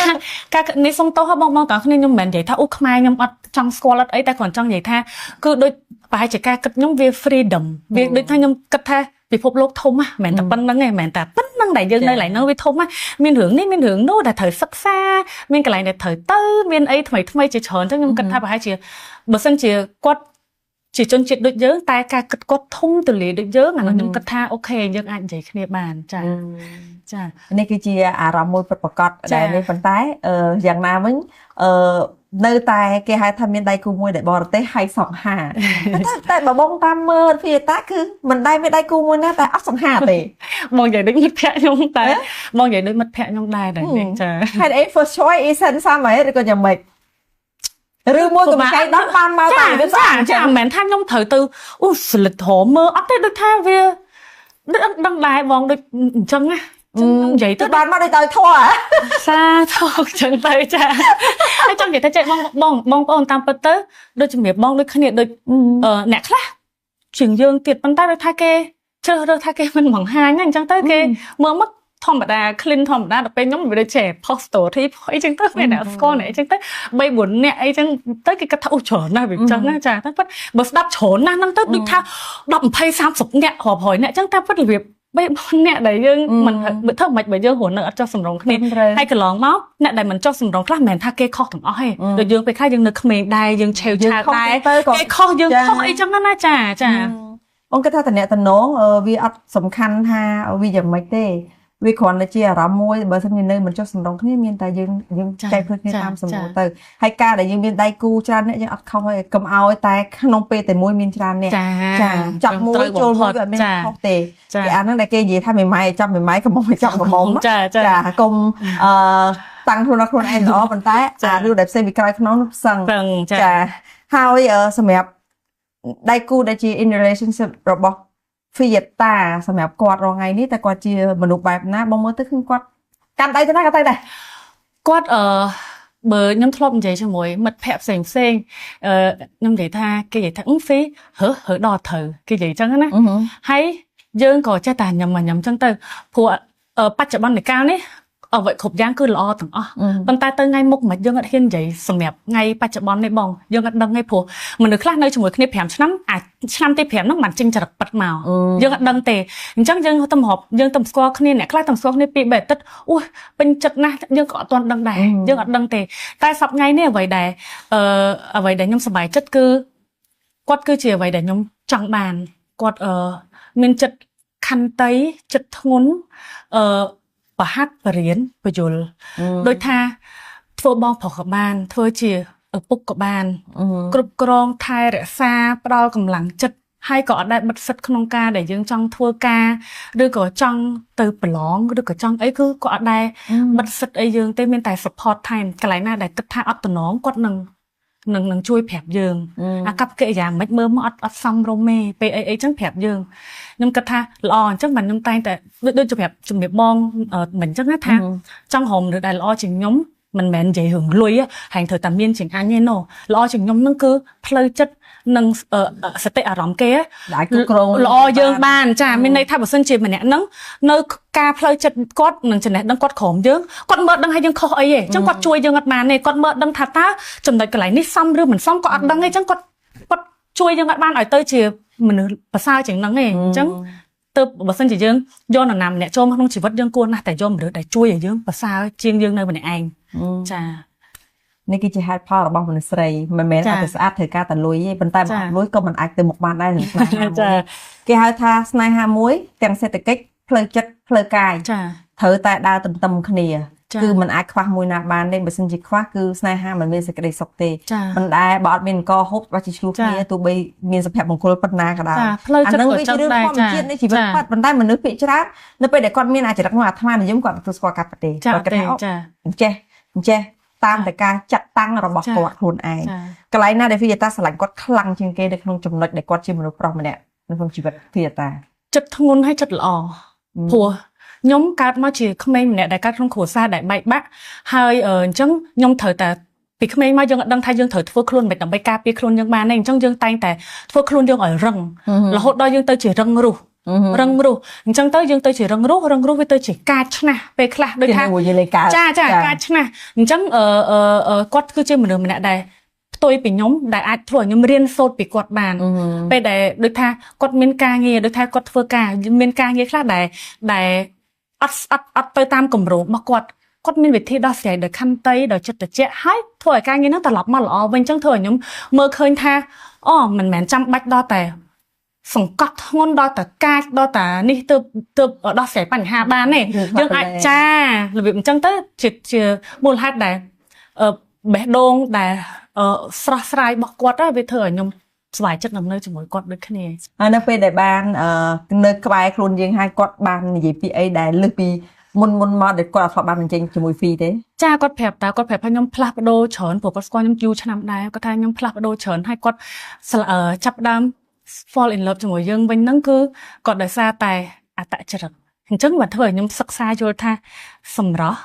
រនេះសុំទោសបងតើគ្នាខ្ញុំមិនមែននិយាយថាអូខ្មែរខ្ញុំអត់ចង់ស្គាល់អត់អីតែគ្រាន់ចង់និយាយថាគឺដូចប្រហែលជាការគិតខ្ញុំវា freedom វាដូចថាខ្ញុំគិតថាពិភពលោកធំហ្នឹងមិនមែនតែប៉ុណ្្នឹងទេមិនមែនតែប៉ុណ្្នឹងដែលយើងនៅឡើយនៅវាធំហ្នឹងមានរឿងនេះមានរឿងនោះដែលត្រូវសិក្សាមានកន្លែងដែលត្រូវទៅមានអីថ្មីជាច្រើនអញ្ចឹងខ្ញុំគិតថាប្រហែលជាបើសិនជាគាត់ជាជនជាតិដូចយើងតែការគិតគាត់ធំទូលាយដូចយើងអានោះខ្ញុំគិតថាអូខេយើងអាចនិយាយគ្នាបានចានេះគឺជាអារម្មណ៍មួយពិតប្រាកដដែលនេះប៉ុន្តែយ៉ាងណាវិញនៅតែគេហៅថាមានដៃគូមួយដែលបរទេសហើយសង្ហាតែបើបងតាមមើលពីតាគឺមិនដែលមានដៃគូមួយណាតែអត់សង្ហាទេបងនិយាយដូចមិត្តភក្តិខ្ញុំតែបងនិយាយដូចមិត្តភក្តិខ្ញុំដែរនេះចាហេតុអី first choice is handsome ឬក៏យ៉ាងម៉េចឬមួយក៏ចៃដន្យបានមកតែវាស្អាតចាមិនមែនថាខ្ញុំត្រូវទៅអូស្លិតហមមើលអត់ទេដូចថាវាដឹងដែរបងដូចអញ្ចឹងណានិយាយទៅបានមកដូចទៅធွာសាធុអញ្ចឹងទៅចាហើយចង់និយាយថាចេះបងប្អូនតាមពិតទៅដូចជំរាបបងដូចគ្នាដូចអ្នកខ្លះជាងយើងទៀតប៉ុន្តែដូចថាគេជ្រើសរើសថាគេមិនបង្ហាញណាអញ្ចឹងទៅគេមើលមកធម្មតា clean ធម្មតាដល់ពេលខ្ញុំវាដូចជា post story អីចឹងទៅមានអ្នកស្គាល់អ្នកអីចឹងទៅ3 4នាក់អីចឹងទៅគេគិតថាអូច្រើនណាស់វាចឹងណាចាតែប៉ិតបើស្ដាប់ច្រើនណាស់ហ្នឹងទៅដូចថា10 20 30នាក់រាប់រយនាក់ចឹងតែប៉ិតរបៀប3 4នាក់ដែលយើងមិនធ្វើមិនបើយើងរស់នៅអត់ចុះសម្រងគ្នាហើយកន្លងមកអ្នកដែលមិនចុះសម្រងខ្លះមិនមែនថាគេខុសទាំងអស់ទេដូចយើងពេលខ្លះយើងនៅក្មេងដែរយើងឆេវឆាវដែរគេខុសយើងខុសអីចឹងណាចាបងគិតថាតំណែងវាអត់សំខាន់ថាវាយ៉ាងម៉េចទេវាគ្រាន់តែជាអារម្មណ៍មួយបើសិនជានៅមិនចុះសម្រងគ្នាមានតែយើងចែកព្រឹកគ្នាតាមសម្រួលទៅហើយការដែលយើងមានដៃគូច្រើនអ្នកយើងអត់ខុសហើយកុំឲ្យតែក្នុងពេលតែមួយមានច្រើនអ្នកចាចាប់មួយចូលមួយវាអត់មានខុសទេគេអាហ្នឹងដែលគេនិយាយថាមេម៉ាយចាប់មេម៉ាយកុំឲ្យចាប់កំមុំចាកុំតាំងខ្លួនឯងល្អប៉ុន្តែអារឿងដែលផ្សេងពីក្រោយខ្នងនោះផ្សឹងចាហើយសម្រាប់ដៃគូដែលជា in relationship របស់Fiesta សម្រាប់គាត់រងថ្ងៃនេះតែគាត់ជាមនុស្សបែបណាបងមើលទៅឃើញគាត់កាន់ដៃទៅណាក៏ទៅដែរគាត់បើខ្ញុំធ្លាប់និយាយជាមួយមិត្តភ័ក្តិផ្សេងខ្ញុំនិយាយថាគេនិយាយថាហ្វីហើដល់ត្រូវគេនិយាយចឹងណាហើយយើងក៏ចេះតែញ៉ាំចឹងទៅព្រោះបច្ចុប្បន្នកាលនេះអ្វីគ្រប់យ៉ាងគឺល្អទាំងអស់ប៉ុន្តែទៅថ្ងៃមុខមិនយើងអត់ហ៊ាននិយាយសម្រាប់ថ្ងៃបច្ចុប្បន្ននេះបងយើងអត់ដឹងទេព្រោះមនុស្សខ្លះនៅជាមួយគ្នា5ឆ្នាំឆ្នាំទី5ហ្នឹងបានចេញចរិតប៉ិតមកយើងអត់ដឹងទេអញ្ចឹងយើងទៅមកយើងទៅស្គាល់គ្នាអ្នកខ្លះទៅស្គាល់គ្នាពី3អាទិត្យអូពេញចិត្តណាស់យើងក៏អត់ទាន់ដឹងដែរយើងអត់ដឹងទេតែសប្តាហ៍ថ្ងៃនេះអ្វីដែលខ្ញុំសប្បាយចិត្តគឺគាត់គឺជាអ្វីដែលខ្ញុំចង់បានគាត់មានចិត្តខន្តីចិត្តធ្ងន់ប្រហាត់បរៀនបញ្យលដោយថាធ្វើបងប្រុសក៏បានធ្វើជាឪពុកក៏បានគ្រប់គ្រងថែរក្សាផ្ដល់កម្លាំងចិត្តហើយក៏អត់ដែលបិទសិទ្ធក្នុងការដែលយើងចង់ធ្វើការឬក៏ចង់ទៅប្រឡងឬក៏ចង់អីគឺក៏អត់ដែលបិទសិទ្ធអីយើងទេមានតែ support ថែមកន្លែងណាដែលគិតថាអត់តំណងគាត់នឹងជួយប្រាប់យើងអាកប្បកិរិយាមិនមើលមកអត់សមរម្យទេពេលអីចឹងប្រាប់យើងខ្ញុំគិតថាល្អអញ្ចឹងបានខ្ញុំតែងតែដូចប្រាប់ជំរាបបងមិនអញ្ចឹងណាថាចង់រំលឹកដែលល្អជាងខ្ញុំមិនមែននិយាយរឿងលុយហែងត្រូវតែមានជាងអញទេណូល្អជាងខ្ញុំហ្នឹងគឺផ្លូវចិត្តនិងសតិអារម្មណ៍គេដែលគ្រប់គ្រងល្អយើងបានចាមានន័យថាបើសិនជាម្នាក់ហ្នឹងនៅការផ្លូវចិត្តគាត់នឹងចំណេះដឹងគាត់ក្រោមយើងគាត់មើលដឹងឲ្យយើងខុសអីទេអញ្ចឹងគាត់ជួយយើងអត់បានទេគាត់មើលដឹងថាតើចំណុចកន្លែងនេះសមឬមិនសមគាត់អត់ដឹងទេអញ្ចឹងគាត់ជួយយើងអត់បានឲ្យទៅជាមនុស្សប្រសើរជាងហ្នឹងទេអញ្ចឹងទៅបើសិនជាយើងយកនរណាម្នាក់ចូលក្នុងជីវិតយើងគួរណាស់តែយកមនុស្សដែលជួយឲ្យយើងប្រសើរជាងយើងនៅម្នាក់ឯងចានេះគឺជាហេតុផលរបស់មនុស្សស្រីមិនមែនតែស្អាតត្រូវការតែលុយទេប៉ុន្តែបើលុយក៏មិនអាចទៅមុខបានដែរនឹងស្នេហាចាគេហៅថាស្នេហាមួយទាំងសេដ្ឋកិច្ចផ្លូវចិត្តផ្លូវកាយចាត្រូវតែដើរទន្ទឹមគ្នាគឺมันអាចខ្វះមួយណាបានទេបើសិនជាខ្វះគឺស្នេហាមិនមានសេចក្តីសុខទេមិនដែរបើអត់មានអង្គហូបបើជាឆ្លោះគ្នាទោះបីមានសុភមង្គលប៉ុណ្ណាក៏ដោយអានឹងវាជារឿងធម្មជាតិនៃជីវិតគាត់ប៉ុន្តែមនុស្សភាគច្រើននៅពេលដែលគាត់មានអាចរិតមួយអាត្មានិយមគាត់ទទួលស្គាល់កាត់ប្រទេសគាត់គិតថាអញ្ចេះតាមតែការចាត់តាំងរបស់គាត់ខ្លួនឯងកន្លែងណាដែលវីតាស្រឡាញ់គាត់ខ្លាំងជាងគេនៅក្នុងចំណុចដែលគាត់ជាមនុស្សប្រុសម្នាក់នៅក្នុងជីវិតវីតាចិត្តធ្ងន់ហើយចិត្តល្អព្រោះខ្ញុំកើតមកជាក្មេងម្នាក់ដែលកើតក្នុងគ្រួសារដែលបែកបាក់ហើយអញ្ចឹងខ្ញុំត្រូវតែ ពីក្មេងមកយើងអត់ដឹងថាយើងត្រូវធ្វើខ្លួនមិនដើម្បីការពារខ្លួនយើងបានទេអញ្ចឹងយើងតែងតែធ្វើខ្លួនយើងឲ្យរឹងរហូតដល់យើងទៅជារឹងរូសរឹងរូសអញ្ចឹងទៅយើងទៅជារឹងរូសវាទៅជាកាចឆ្នះពេលខ្លះដូចថាចាកាចឆ្នះអញ្ចឹងគាត់គឺជាមនុស្សម្នាក់ដែលផ្ទុយពីខ្ញុំដែលអាចធ្វើឲ្យខ្ញុំរៀនសូត្រពីគាត់បានពេលដែលដូចថាគាត់មានការងារដូចថាគាត់ធ្វើការមានការងារខ្លះដែលអត់ទៅតាមគម្រោងរបស់គាត់មានវិធីដោះស្រាយដោយខន្តីដោយចិត្តត្រជាក់ហើយធ្វើឲ្យការងារហ្នឹងត្រឡប់មកល្អវិញអញ្ចឹងធ្វើឲ្យខ្ញុំមើលឃើញថាមិនមែនចាំបាច់ដល់តែសង្កត់ធ្ងន់ដល់តែកាចដល់តែនេះទើបដោះស្រាយបញ្ហាបានទេយើងអាចចារបៀបអញ្ចឹងទៅជាមូលហេតុដែលបេះដូងដែលស្រស់ស្រាយរបស់គាត់វាធ្វើឲ្យខ្ញុំស្វែងចិត្តនៅជាមួយគាត់ដូចគ្នាហើយនៅពេលដែលបាននៅក្បែរខ្លួនយើងហើយគាត់បាននិយាយពីអីដែលលើសពីមុនមកដែលគាត់អត់ធ្លាប់បានបញ្ចេញជាមួយហ្វីទេចាគាត់ប្រាប់ថាខ្ញុំផ្លាស់ប្ដូរច្រើនព្រោះគាត់ស្គាល់ខ្ញុំយូរឆ្នាំដែរគាត់ថាខ្ញុំផ្លាស់ប្ដូរច្រើនហើយគាត់ចាប់ដើម fall in love ជាមួយយើងវិញហ្នឹងគឺគាត់ដោយសារតែអត្តចរិតអញ្ចឹងបានធ្វើឲ្យខ្ញុំសិក្សាយល់ថាសម្រស់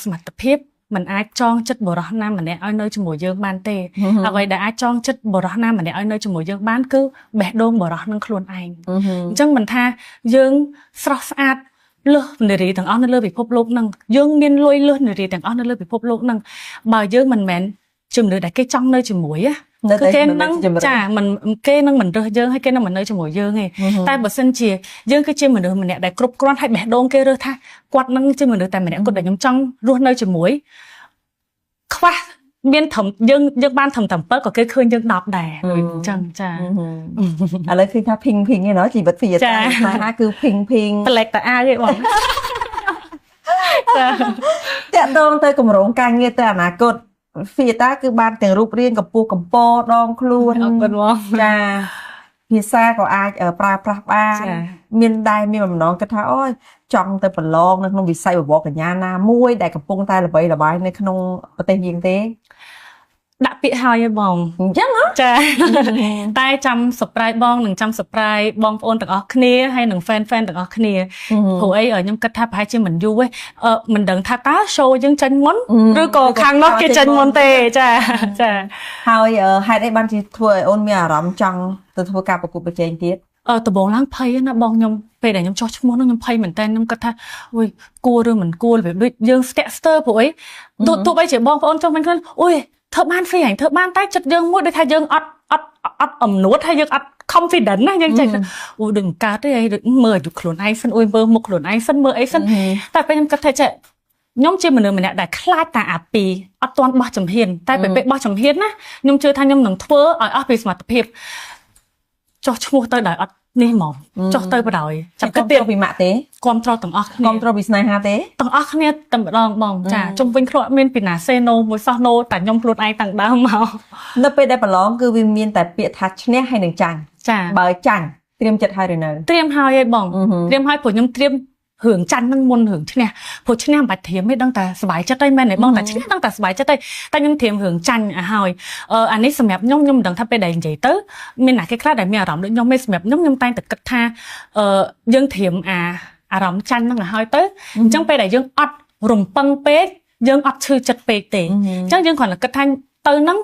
សមត្ថភាពมันអាចចងចិត្តបរិះណាម្នាក់ឲ្យនៅជាមួយយើងបានទេអ្វីដែលអាចចងចិត្តបរិះណាម្នាក់ឲ្យនៅជាមួយយើងបានគឺបេះដូងបរិះនឹងខ្លួនឯងអញ្ចឹងមិនថាយើងស្រស់ស្អាតលើសនារីទាំងអស់នៅលើពិភពលោកហ្នឹងយើងមានលុយលើសនារីទាំងអស់នៅលើពិភពលោកហ្នឹងបើយើងមិនមែនជំនឿដែលគេចង់នៅជាមួយគឺគេនឹងចាមិនគេនឹងមិនរើសយើងហើយគេនឹងមិននៅជាមួយយើងទេតែបើសិនជាយើងគឺជាមនុស្សម្នាក់ដែលគ្រប់គ្រាន់ហើយបេះដូងគេរើសថាគាត់នឹងជាមនុស្សតែម្នាក់គាត់ដែលខ្ញុំចង់រស់នៅជាមួយខ្វះមានត្រឹមយើងបានត្រឹមតែ7ក៏គេឃើញយើង10ដែរដូចអញ្ចឹងចាឥឡូវឃើញថាភីងឯណោះជីវិតហ្វីតាថាគឺភីងប្លែកតាអាវទេបងចាតកតងទៅកម្រងការងារទៅអនាគតហ្វីតាគឺបានទាំងរូបរាងកម្ពស់កម្ពស់ដងខ្លួនចាភាសាក៏អាចប្រើប្រាស់បានមានបំណងគិតថាអូយចង់ទៅប្រឡងនៅក្នុងវិស័យបវរកញ្ញាណាមួយដែលកំពុងតែល្បីល្បាញនៅក្នុងប្រទេសយើងទេដាក់ពាក្យហើយឯងបងអញ្ចឹងចាតែចាំsurpriseបងនឹងចាំsurpriseបងប្អូនទាំងអស់គ្នាហើយនឹង fan ទាំងអស់គ្នាព្រោះអីខ្ញុំគិតថាប្រហែលជាមិនយូរទេមិនដឹងថាតើ show យើងចេញមុនឬក៏ខាងនោះគេចេញមុនទេចាហើយហេតុអីបានជាធ្វើឲ្យអូនមានអារម្មណ៍ចង់ទៅធ្វើការប្រកួតប្រជែងទៀតដំបូងឡើងភ័យណាបងខ្ញុំពេលដែលខ្ញុំចោះឈ្មោះនោះខ្ញុំភ័យមែនតើខ្ញុំគិតថាអុយគួរឬមិនគួរដូចយើងស្ទាក់ស្ទើរព្រោះអីទោះបីជាបងប្អូនចុះវិញខ្លួនអុយធ្វើបានហ្វេអញធ្វើបានតែចិត្តយើងមួយដូចថាយើងអត់អំនួតហើយយើងអត់ confident ណាយើងចេះអូដូចមិនកើតទេអីមើលអាយុខ្លួនឯងសិនអុយមើលមុខខ្លួនឯងសិនមើលអីសិនតែពេលខ្ញុំគិតថាចេះខ្ញុំជាមនុស្សម្នាក់ដែលខ្លាចតែអាពីអត់ទាន់បោះចំហៀនតែពេលបោះចំហៀនណាខ្ញុំជឿថាខ្ញុំនឹងធ្វើឲ្យអស់ពីសមត្ថភាពចោះឈ្មោះទៅដោយអត់នេះហ្មងចុះទៅបដ ாய் ចាំគិតទៀតពីម៉ាក់ទេគ្រប់ត្រទាំងអស់គ្នាគ្រប់ត្រពីស្នេហាទេទាំងអស់គ្នាតែម្ដងបងចាជុំវិញខ្លួនអត់មានពីណាសេណូមួយសោះណូតែខ្ញុំខ្លួនឯងតាំងដើមមកនៅពេលដែលប្រឡងគឺវាមានតែពាក្យថាឈ្នះហើយនឹងចាញ់ចាបើចាញ់ត្រៀមចិត្តហើយឬនៅត្រៀមហើយឯងបងត្រៀមហើយព្រោះខ្ញុំត្រៀមរឿងចាញ់នឹងមុនរឿងឈ្នះព្រោះឈ្នះមិនបាច់ត្រៀមទេដឹងតែសុបាយចិត្តហើយមែនទេបងតែឈ្នះដឹងតែសុបាយចិត្តហើយតែខ្ញុំត្រៀមរឿងចាញ់ឲ្យហើយអានេះសម្រាប់ខ្ញុំមិនដឹងថាពេលដែលនិយាយទៅមានណាគេខ្លះដែលមានអារម្មណ៍ដូចខ្ញុំទេសម្រាប់ខ្ញុំតែងតែគិតថាយើងត្រៀមអារម្មណ៍ចាញ់នឹងឲ្យហើយទៅអញ្ចឹងពេលដែលយើងអត់រំពឹងពេកយើងអត់ឈឺចិត្តពេកទេអញ្ចឹងយើងគ្រាន់តែគិតថាទៅហ្នឹង